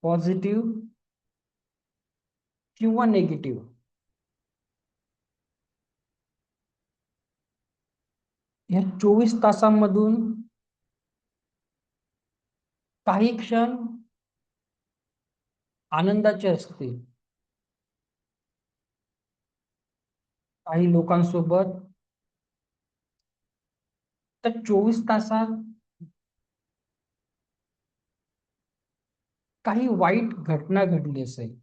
पॉझिटिव्ह किंवा नेगेटिव्ह, या 24 तासांमधून काही क्षण आनंदाचे असतील, काही लोकांसोबत त्या 24 तासात काही वाईट घटना घडली असेल,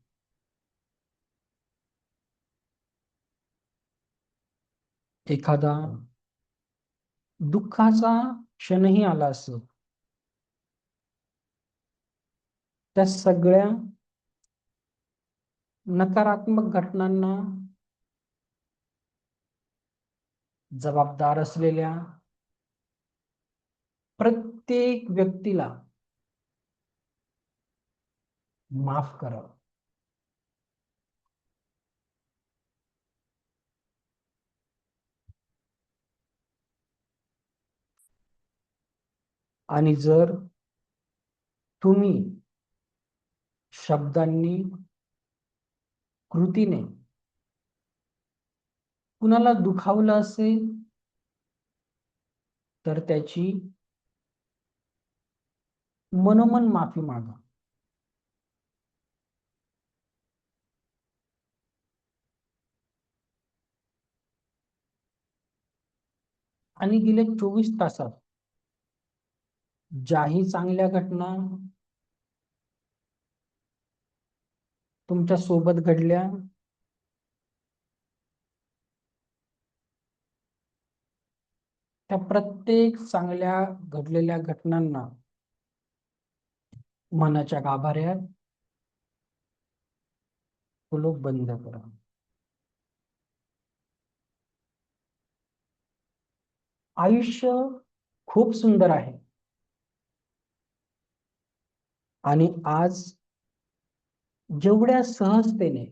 एखादा दुःखाचा क्षणही आला असेल, त्या सगळ्या नकारात्मक घटनांना जबाबदार असलेल्या प्रत्येक व्यक्तीला माफ करा. आणि जर तुम्ही शब्दांनी, कृतीने कुणाला दुखावलं असेल तर त्याची मनोमन माफी मागा. आणि गेल्या 24 तासात ज्याही चांगल्या घटना तुमच्या सोबत घडल्या, त्या प्रत्येक चांगल्या घडलेल्या घटनांना मनाच्या गाभाऱ्यात कुलूप बंद करा. आयुष्य खूप सुंदर आहे आणि आज जेवढ्या सहजतेने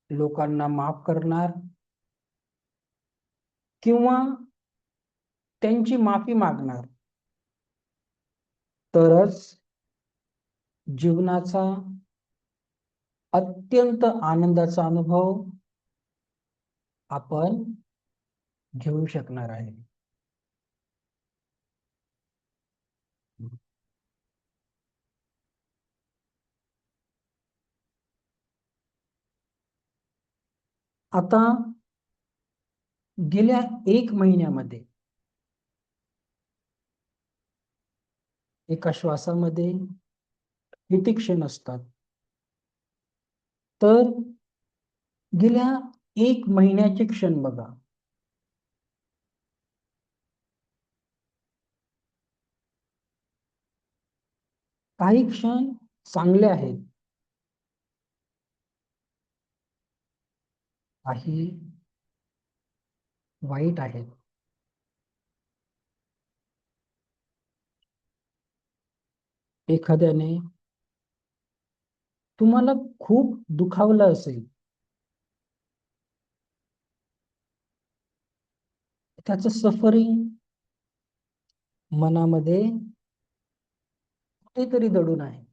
लोकांना माफ करणार किंवा त्यांची माफी मागणार, तरच जीवनाचा अत्यंत आनंदाचा अनुभव आपण घेऊ शकणार आहे. आता गेल्या 1 महिन्यामध्ये एका श्वासामध्ये किती क्षण असतात, तर गेल्या 1 महिन्याचे क्षण बघा. काही क्षण चांगले आहेत, काही वाईट आहेत. एखाद्याने तुम्हाला खूप दुखावलं असेल, त्याचं सफरिंग मनामध्ये कुठेतरी दडून आहे.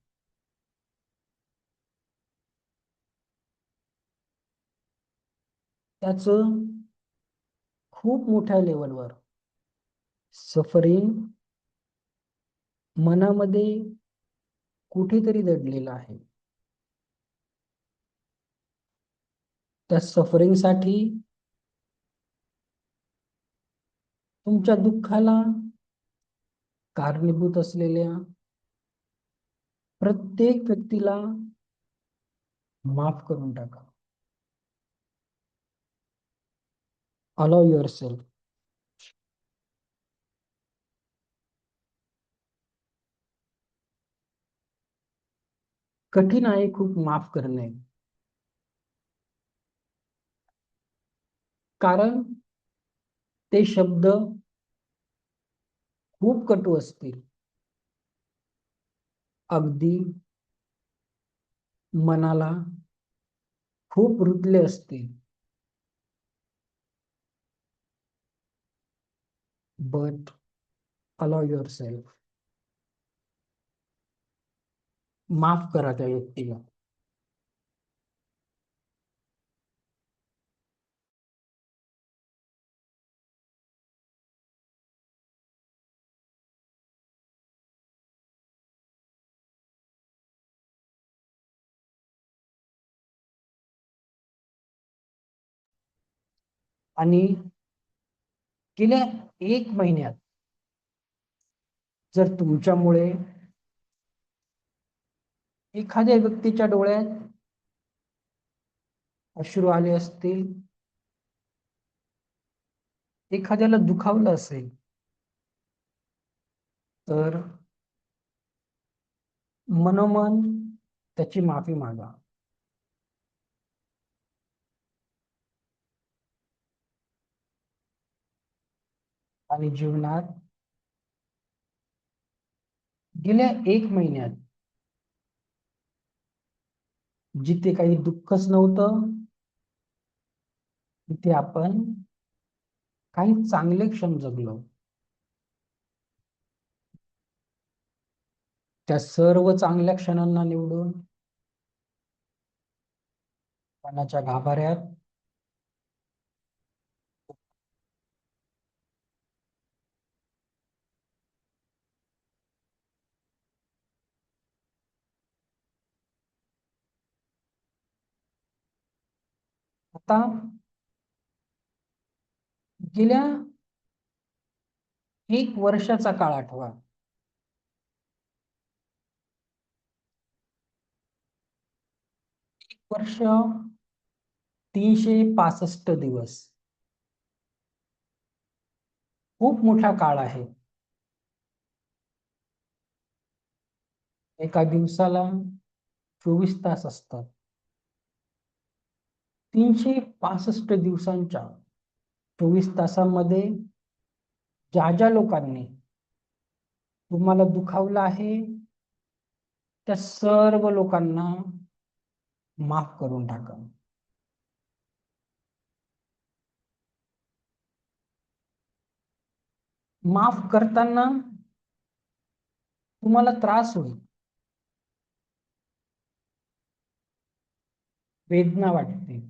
त्याचं खूप मोठ्या लेवलवर सफरिंग मनामध्ये कुठेतरी दडलेलं आहे. त्या सफरिंगसाठी, तुमच्या दुःखाला कारणीभूत असलेल्या प्रत्येक व्यक्तीला माफ करून टाका. Allow your self. कठीण आहे खूप माफ करणे, कारण ते शब्द खूप कटू असतील, अगदी मनाला खूप रुतले असतील. But allow your self. माफ करा त्या व्यक्तीला. आणि गेल्या 1 महिन्यात जर तुमच्यामुळे एखाद्या व्यक्तीच्या डोळ्यात अश्रू आले असतील, एखाद्याला दुखावलं असेल, तर मनोमन त्याची माफी मागा. आणि जीवनात गेल्या 1 महिन्यात जिथे काही दुःखच नव्हतं, तिथे आपण काही चांगले क्षण जगलो. त्या सर्व चांगल्या क्षणांना निवडून मनाच्या गाभाऱ्यात आता गेल्या 1 वर्षाचा काळ आठवा. वर्ष 365 दिवस खूप मोठा काळ आहे. एका दिवसाला 24 तास असतात. 365 दिवसांच्या 24 तासांमध्ये ज्या ज्या लोकांनी तुम्हाला दुखावलं आहे त्या सर्व लोकांना माफ करून टाका. माफ करताना तुम्हाला त्रास होईल, वेदना वाटते,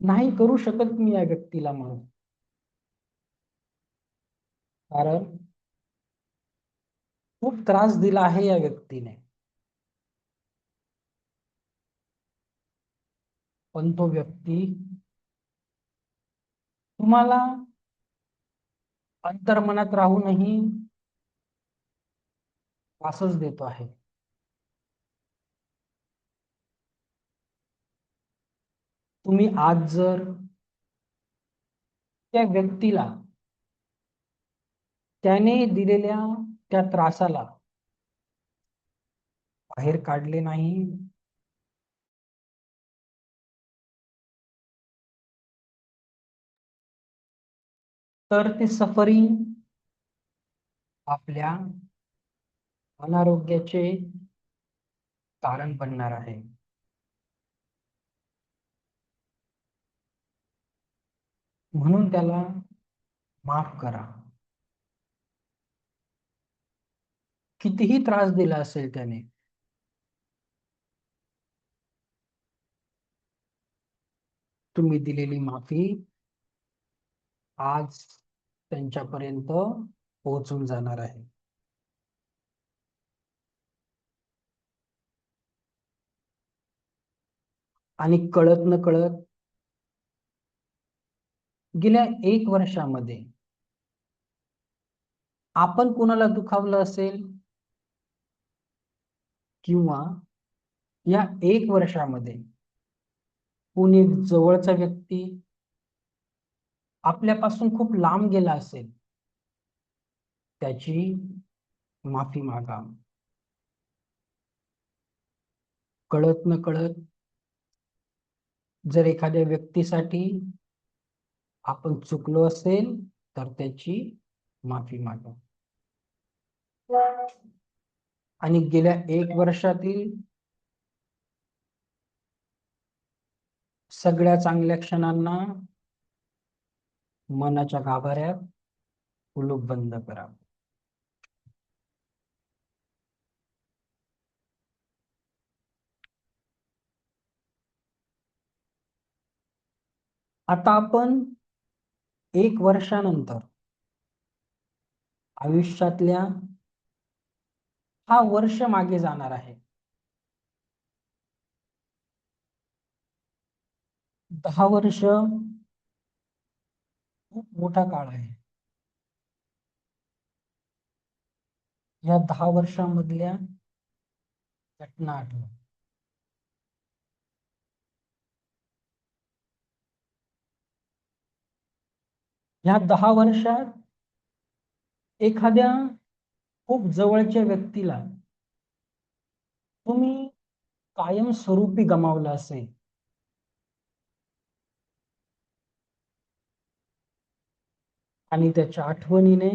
नाही करू शकत मी या व्यक्तीला म्हणून, कारण खूप त्रास दिला आहे या व्यक्तीने. पण तो व्यक्ती तुम्हाला अंतर्मनात राहूनही त्रासच देतो आहे. तुम्ही आज जर त्या व्यक्तीला त्याने दिलेल्या त्या त्रासाला बाहेर काढले नाही, तर ते सफरिंग आपल्या अनारोग्याचे कारण बनणार आहे. म्हणून त्याला माफ करा. कितीही त्रास दिला असेल त्याने, तुम्ही दिलेली माफी आज त्यांच्यापर्यंत पोहोचून जाणार आहे. आणि कळत न कळत गेल्या 1 वर्षामध्ये आपण कोणाला दुखावलं असेल, किंवा या 1 वर्षामध्ये कोणी जवळचा व्यक्ती आपल्यापासून खूप लांब गेला असेल, त्याची माफी मागा. कळत न कळत जर एखाद्या व्यक्तीसाठी आपण चुकलो असेल तर त्याची माफी मागा. आणि गेल्या 1 वर्षातील सगळ्या चांगल्या क्षणांना मनाच्या गाभाऱ्यात कुलूप बंद करा. आता आपण 1 वर्षानंतर आयुष्यातल्या हा वर्ष मागे जाणार आहे. 10 वर्ष खूप मोठा काळ आहे. या 10 वर्षांमधल्या घटना आठवा. या 10 वर्षात एखाद्या खूप जवळच्या व्यक्तीला तुम्ही कायमस्वरूपी गमावलं असेल, आणि त्याच्या आठवणीने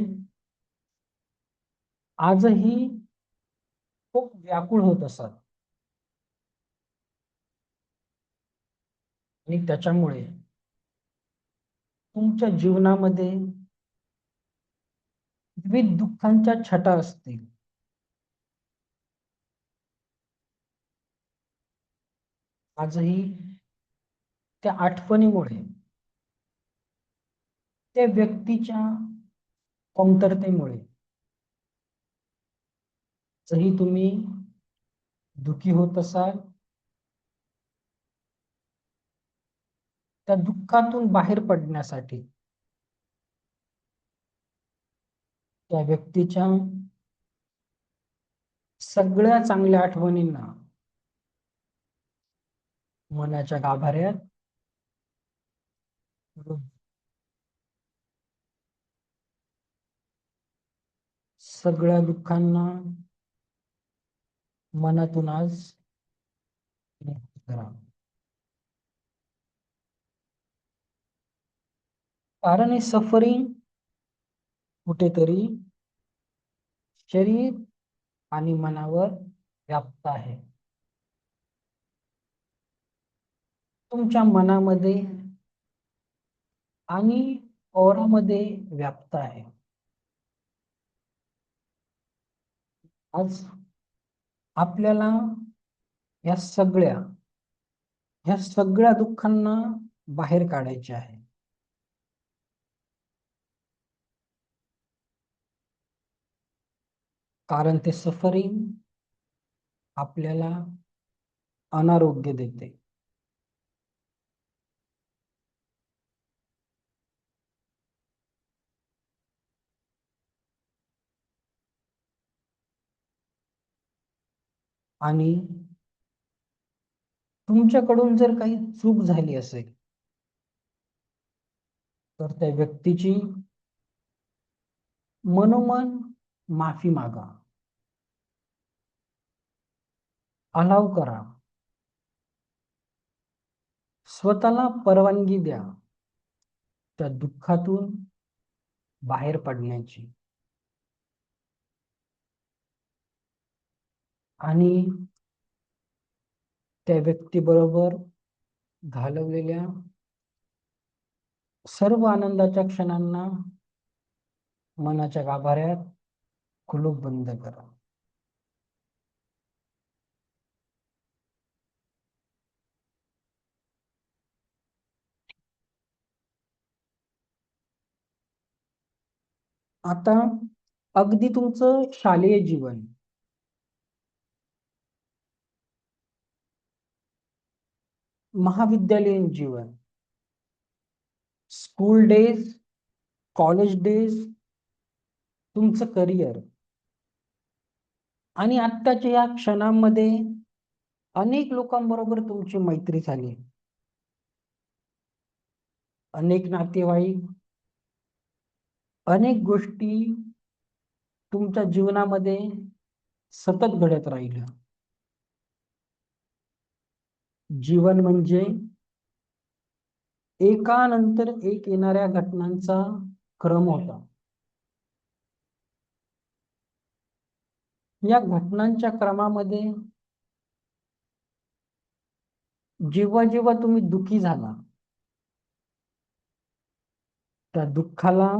आजही खूप व्याकुळ होत असत. आणि त्याच्यामुळे तुमच्या जीवनामध्ये विविध दुःखांच्या छटा असतील. आजही त्या आठवणीमुळे, त्या व्यक्तीच्या कमतरतेमुळे जरी तुम्ही दुःखी होत असाल, त्या दुःखातून बाहेर पडण्यासाठी त्या व्यक्तीच्या सगळ्या चांगल्या आठवणींना मनाच्या गाभाऱ्यात सगळ्या दुःखांना मनातून आज करा. कारण हे सफरिंग कुठेतरी शरीर आणि मनावर व्याप्त आहे. तुमच्या मनामध्ये आणि औरामध्ये व्याप्त आहे. आज आपल्याला ह्या सगळ्या दुःखांना बाहेर काढायचे आहे. कारण ते सफरिंग आपल्याला अनारोग्य देते. आणि तुमच्याकडून जर काही चूक झाली असेल तर त्या व्यक्तीची मनोमन माफी मागा, अलाव करा, स्वतःला परवानगी द्या त्या दुःखातून बाहेर पडण्याची. आणि त्या व्यक्तीबरोबर घालवलेल्या सर्व आनंदाच्या क्षणांना मनाच्या गाभाऱ्यात कुलूप बंद करा. आता अगदी तुमचं शालेय जीवन, महाविद्यालयीन जीवन, स्कूल डेज, कॉलेज डेज, तुमचं करिअर आणि आत्ताच्या या क्षणांमध्ये अनेक लोकांबरोबर तुमची मैत्री झाली. अनेक नातेवाईक, अनेक गोष्टी तुमच्या जीवनामध्ये सतत घडत राहिल्या. जीवन म्हणजे एकानंतर एक येणाऱ्या घटनांचा क्रम होता. या घटनांच्या क्रमामध्ये जेव्हा जेव्हा तुम्ही दुःखी झाला, त्या दुःखाला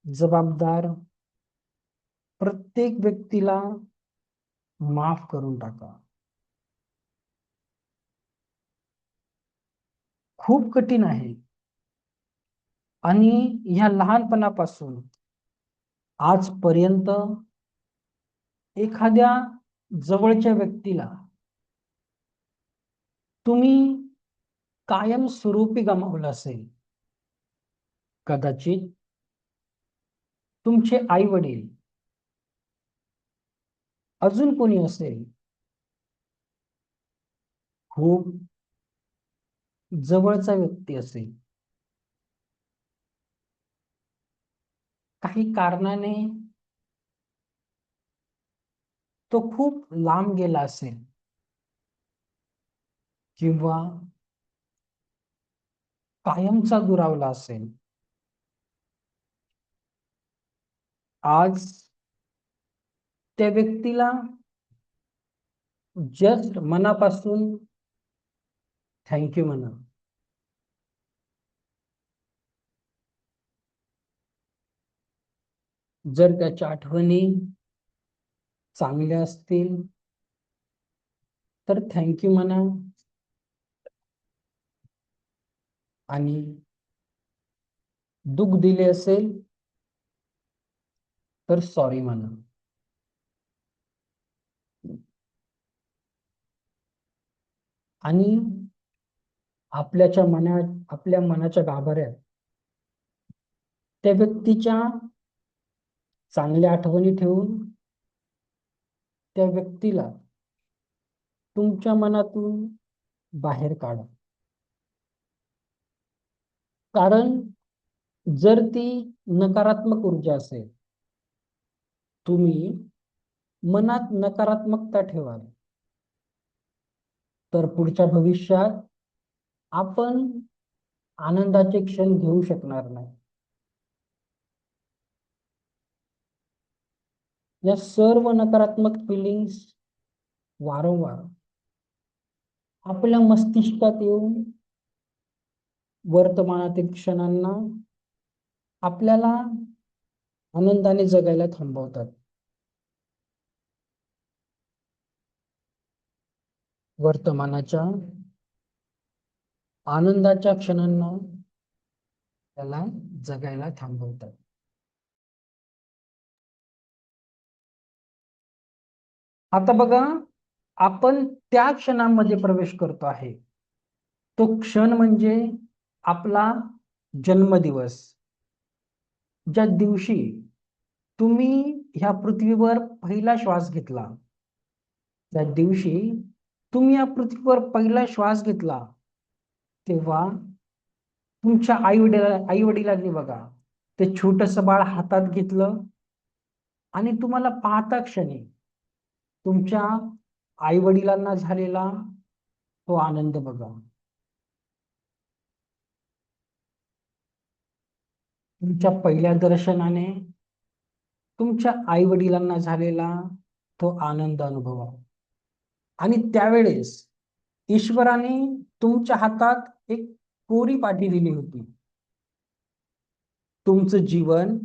जबाबदार प्रत्येक व्यक्तीला माफ करून टाका. खूप कठीण आहे. आणि ह्या लहानपणापासून आजपर्यंत एखाद्या जवळच्या व्यक्तीला तुम्ही कायम स्वरूपी गमावलं असेल. कदाचित तुमचे आई वडील, अजून कोणी असेल, खूप जवळचा व्यक्ती असेल, काही कारणाने तो खूप लांब गेला असेल किंवा कायमचा दुरावला असेल. आज त्या व्यक्तीला जस्ट मनापासून थँक्यू म्हणा. जर त्याच्या आठवणी चांगल्या असतील तर थँक्यू म्हणा, आणि दुःख दिले असेल तर सॉरी म्हणा. आणि आपल्या मनाच्या गाभाऱ्यात त्या व्यक्तीच्या चांगल्या आठवणी ठेवून त्या व्यक्तीला तुमच्या मनातून बाहेर काढा. कारण जर ती नकारात्मक ऊर्जा असेल, तुम्ही मनात नकारात्मकता ठेवाल, तर पुढच्या भविष्यात आपण आनंदाचे क्षण घेऊ शकणार नाही. या सर्व नकारात्मक फिलिंग्स वारंवार आपल्या मस्तिष्कात येऊन वर्तमानातील क्षणांना आपल्याला आनंदाने जगायला थांबवतात. वर्तमानाच्या आनंदाच्या क्षणांना त्याला जगायला थांबवतात. आता बघा, आपण त्या क्षणामध्ये प्रवेश करतो आहे. तो क्षण म्हणजे आपला जन्मदिवस. ज्या दिवशी तुम्ही ह्या पृथ्वीवर पहिला श्वास घेतला, त्या दिवशी तुम्ही या पृथ्वीवर पहिला श्वास घेतला, तेव्हा तुमच्या आई वडिलांनी बघा ते छोटस बाळ हातात घेतलं, आणि तुम्हाला पाहता क्षणी तुमच्या आई वडिलांना झालेला तो आनंद बघा. तुमच्या पहिल्या दर्शनाने तुमच्या आई वडिलांना झालेला तो आनंद अनुभवा. आणि त्यावेळेस ईश्वराने तुमच्या हातात एक कोरी पाटी दिली होती. तुमचं जीवन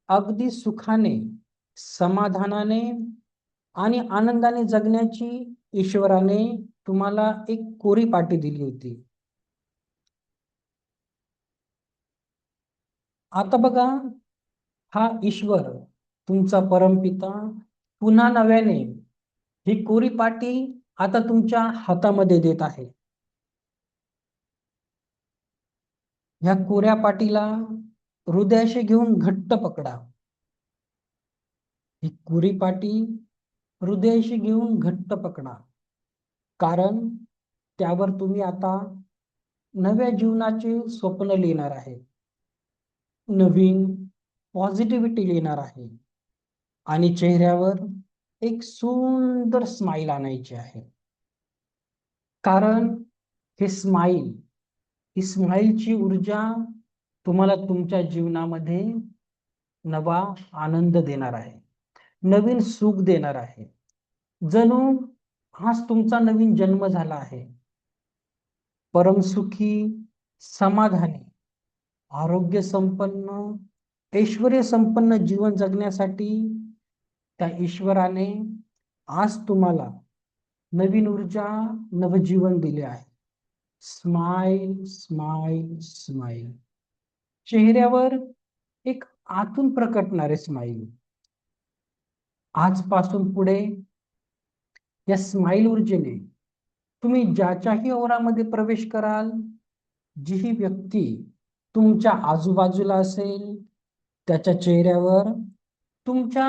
अगदी सुखाने, समाधानाने आणि आनंदाने जगण्याची ईश्वराने तुम्हाला एक कोरी पाटी दिली होती. आता बघा, हा ईश्वर तुमचा परमपिता पुन्हा नव्याने ही कोरी पाटी आता तुमच्या हातामध्ये देत आहे. ह्या कोऱ्या पाटीला हृदयाशी घेऊन घट्ट पकडा. ही कोरी पाटी हृदयाशी घेऊन घट्ट पकडा, कारण त्यावर तुम्ही आता नव्या जीवनाचे स्वप्न लिहिणार आहे, नवीन पॉझिटिव्हिटी येणार आहे, आणि चेहऱ्यावर एक सुंदर स्माइल आणायची आहे. कारण ही स्माइलची ऊर्जा तुम्हाला तुमच्या जीवनामध्ये नवा आनंद देणार आहे, नवीन सुख देणार आहे. जणू हाच तुमचा नवीन जन्म झाला आहे. परमसुखी, समाधानी, आरोग्य संपन्न, ऐश्वर्य संपन्न जीवन जगण्यासाठी त्या ईश्वराने आज तुम्हाला नवीन ऊर्जा, नवजीवन दिले आहे. Smile, smile, smile. चेहऱ्यावर एक आतून प्रकटणारे स्माइल. आजपासून पुढे या स्माइल ऊर्जेने तुम्ही ज्याच्याही ओरामध्ये प्रवेश कराल, जी ही व्यक्ती तुमच्या आजूबाजूला असेल, त्याच्या चेहऱ्यावर तुमच्या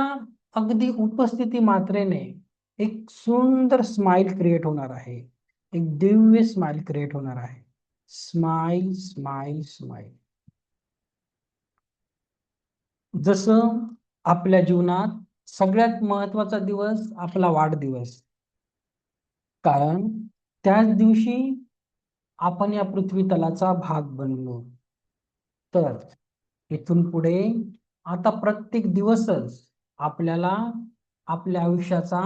अगदी उपस्थिती मात्रेने एक सुंदर स्माइल क्रिएट होणार आहे, एक दिव्य स्माइल क्रिएट होणार आहे. Smile, smile, smile. जसं आपल्या जीवनात सगळ्यात महत्वाचा दिवस आपला वाढदिवस, कारण त्याच दिवशी आपण या पृथ्वी तलाचा भाग बनलो. तर इथून पुढे आता प्रत्येक दिवसच आपल्याला आपल्या आयुष्याचा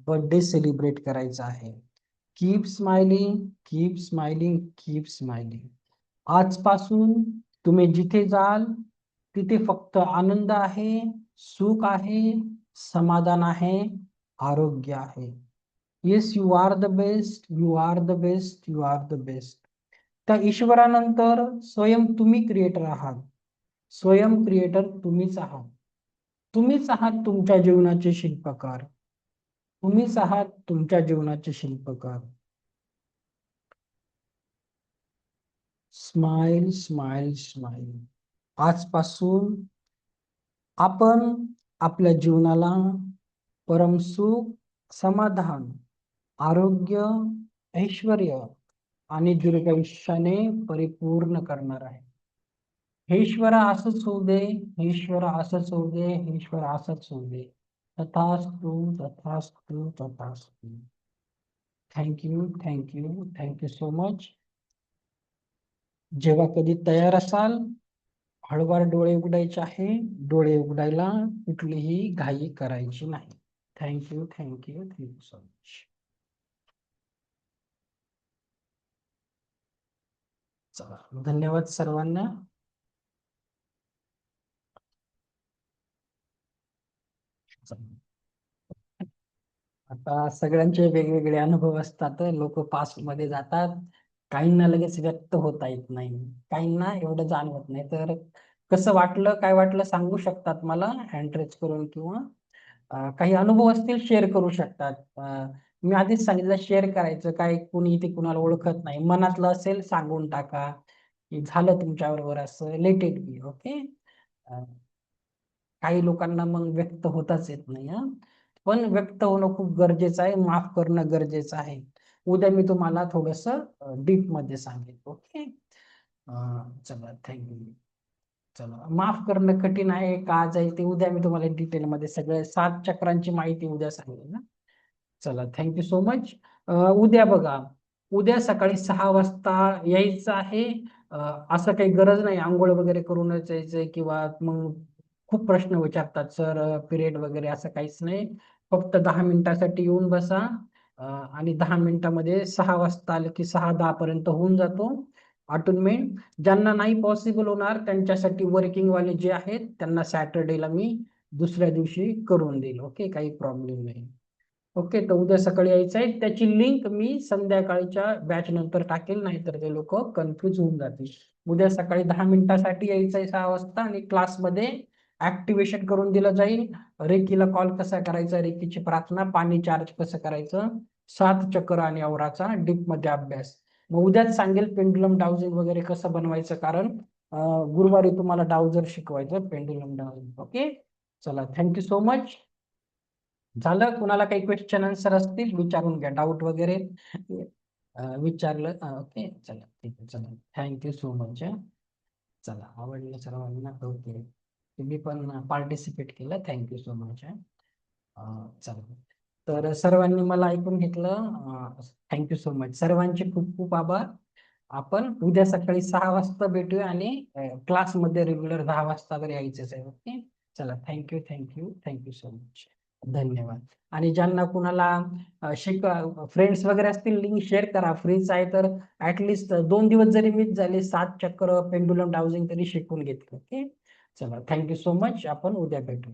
बर्थडे सेलिब्रेट करायचा आहे. Keep smiling, keep smiling, keep smiling. आजपासून तुम्ही जिथे जाल तिथे फक्त आनंद आहे, सुख आहे, समाधान आहे, आरोग्य आहे. Yes, you are the best, you are the best, you are the best. त्या ईश्वरानंतर स्वयं तुम्ही क्रिएटर आहात. स्वयं क्रिएटर तुम्हीच आहात. तुम्हीच आहात तुमच्या जीवनाचे शिल्पकार. तुम्हीच आहात तुमच्या जीवनाचे शिल्पकार. Smile, smile, smile. आजपासून आपण आपल्या जीवनाला परमसुख, समाधान, आरोग्य, ऐश्वर्य आणि दीर्घायुष्याने परिपूर्ण करणार आहे. हे ईश्वर असंच होऊ दे, हे ईश्वर असंच होऊ दे, हे ईश्वर असंच होऊ दे. तथास्तु, तथास्तु, तथास्तु. Thank you, thank you, thank you so much. जेव्हा कधी तयार असाल, हळूवार डोळे उघडायचे आहे. डोळे उघडायला कुठलीही घाई करायची नाही. Thank you, thank you, thank you so much. चला, धन्यवाद सर्वांना. आता सगळ्यांचे वेगवेगळे अनुभव असतात. लोक पास्ट मध्ये जातात, काहींना लगेच व्यक्त होता येत नाही, काहींना एवढं जाणवत नाही. तर कसं वाटलं, काय वाटलं सांगू शकतात मला हँड रेज करून, किंवा काही अनुभव असतील शेअर करू शकतात. मी आधीच सांगितलं शेअर करायचं. काय कुणी इथे कुणाला ओळखत नाही, मनातलं असेल सांगून टाका की झालं तुमच्या बरोबर असं, लेट इट बी. ओके. काही लोकांना मग व्यक्त होताच येत नाही. पण व्यक्त होणं खूप गरजेचं आहे, माफ करणं गरजेचं आहे. उद्या मी तुम्हाला थोडस डीप मध्ये सांगेन. ओके. चला, थँक्यू. चला, माफ करणं कठीण आहे का जाईल ते उद्या मी तुम्हाला डिटेल मध्ये सगळं 7 चक्रांची माहिती उद्या सांगेन ना. चला, थँक्यू सो मच. उद्या बघा, उद्या सकाळी 6 वाजता यायचं आहे. असं काही गरज नाही आंघोळ वगैरे करूनच यायचंय, किंवा मग खूप प्रश्न विचारतात सर पिरियड वगैरे, असं काहीच नाही. फक्त 10 मिनिटासाठी येऊन बसा. आणि 10 मिनिटामध्ये 6 वाजता आले की 6:10 पर्यंत होऊन जातो अटोनमेंट. ज्यांना नाही पॉसिबल होणार त्यांच्यासाठी वर्किंग वाले जे आहेत त्यांना सॅटर्डेला मी दुसऱ्या दिवशी करून देईल. ओके, काही प्रॉब्लेम नाही. ओके, तर उद्या सकाळी यायचं आहे. त्याची लिंक मी संध्याकाळच्या बॅच नंतर टाकेल, नाहीतर ते लोक कन्फ्युज होऊन जातील. उद्या सकाळी 10 मिनिटासाठी यायचं आहे 6 वाजता, आणि क्लासमध्ये ऍक्टिव्हेशन करून दिलं जाईल. रेकीला कॉल कसा करायचा, रेकीची प्रार्थना, पाणी चार्ज कसं करायचं, 7 चक्र आणि औराचा डीप मध्ये अभ्यास. मग उद्याच सांगेल पेंडुलम डाउजिंग वगैरे कसं बनवायचं, कारण गुरुवारी तुम्हाला डाउजर शिकवायचं, पेंडुलम डाउजिंग. ओके. चला, थँक्यू सो मच. झालं, कुणाला काही क्वेश्चन आन्सर असतील विचारून घ्या, डाऊट वगैरे विचारलं. ओके, चला ठीक आहे. चला, थँक्यू सो मच. चला, आवडलं सर्वांना. ओके, तुम्ही पण पार्टिसिपेट केलं, थँक्यू सो मच. चला, तर सर्वांनी मला ऐकून घेतलं, थँक्यू सो मच. सर्वांचे खूप खूप आभार. आपण उद्या सकाळी 6 वाजता भेटूया, आणि क्लासमध्ये रेग्युलर 10 वाजता तर यायचंच आहे. ओके. चला, thank you, thank you, thank you so much. धन्यवाद. आणि ज्यांना कुणाला फ्रेंड्स वगैरे असतील, लिंक शेअर करा. फ्रीच आहे तर ऍटलिस्ट 2 दिवस जरी मिस झाले, 7 चक्र पेंडुलम डाउजिंग तरी शिकून घेतलं. ओके. चला, थँक्यू सो मच. आपण उद्या भेटू.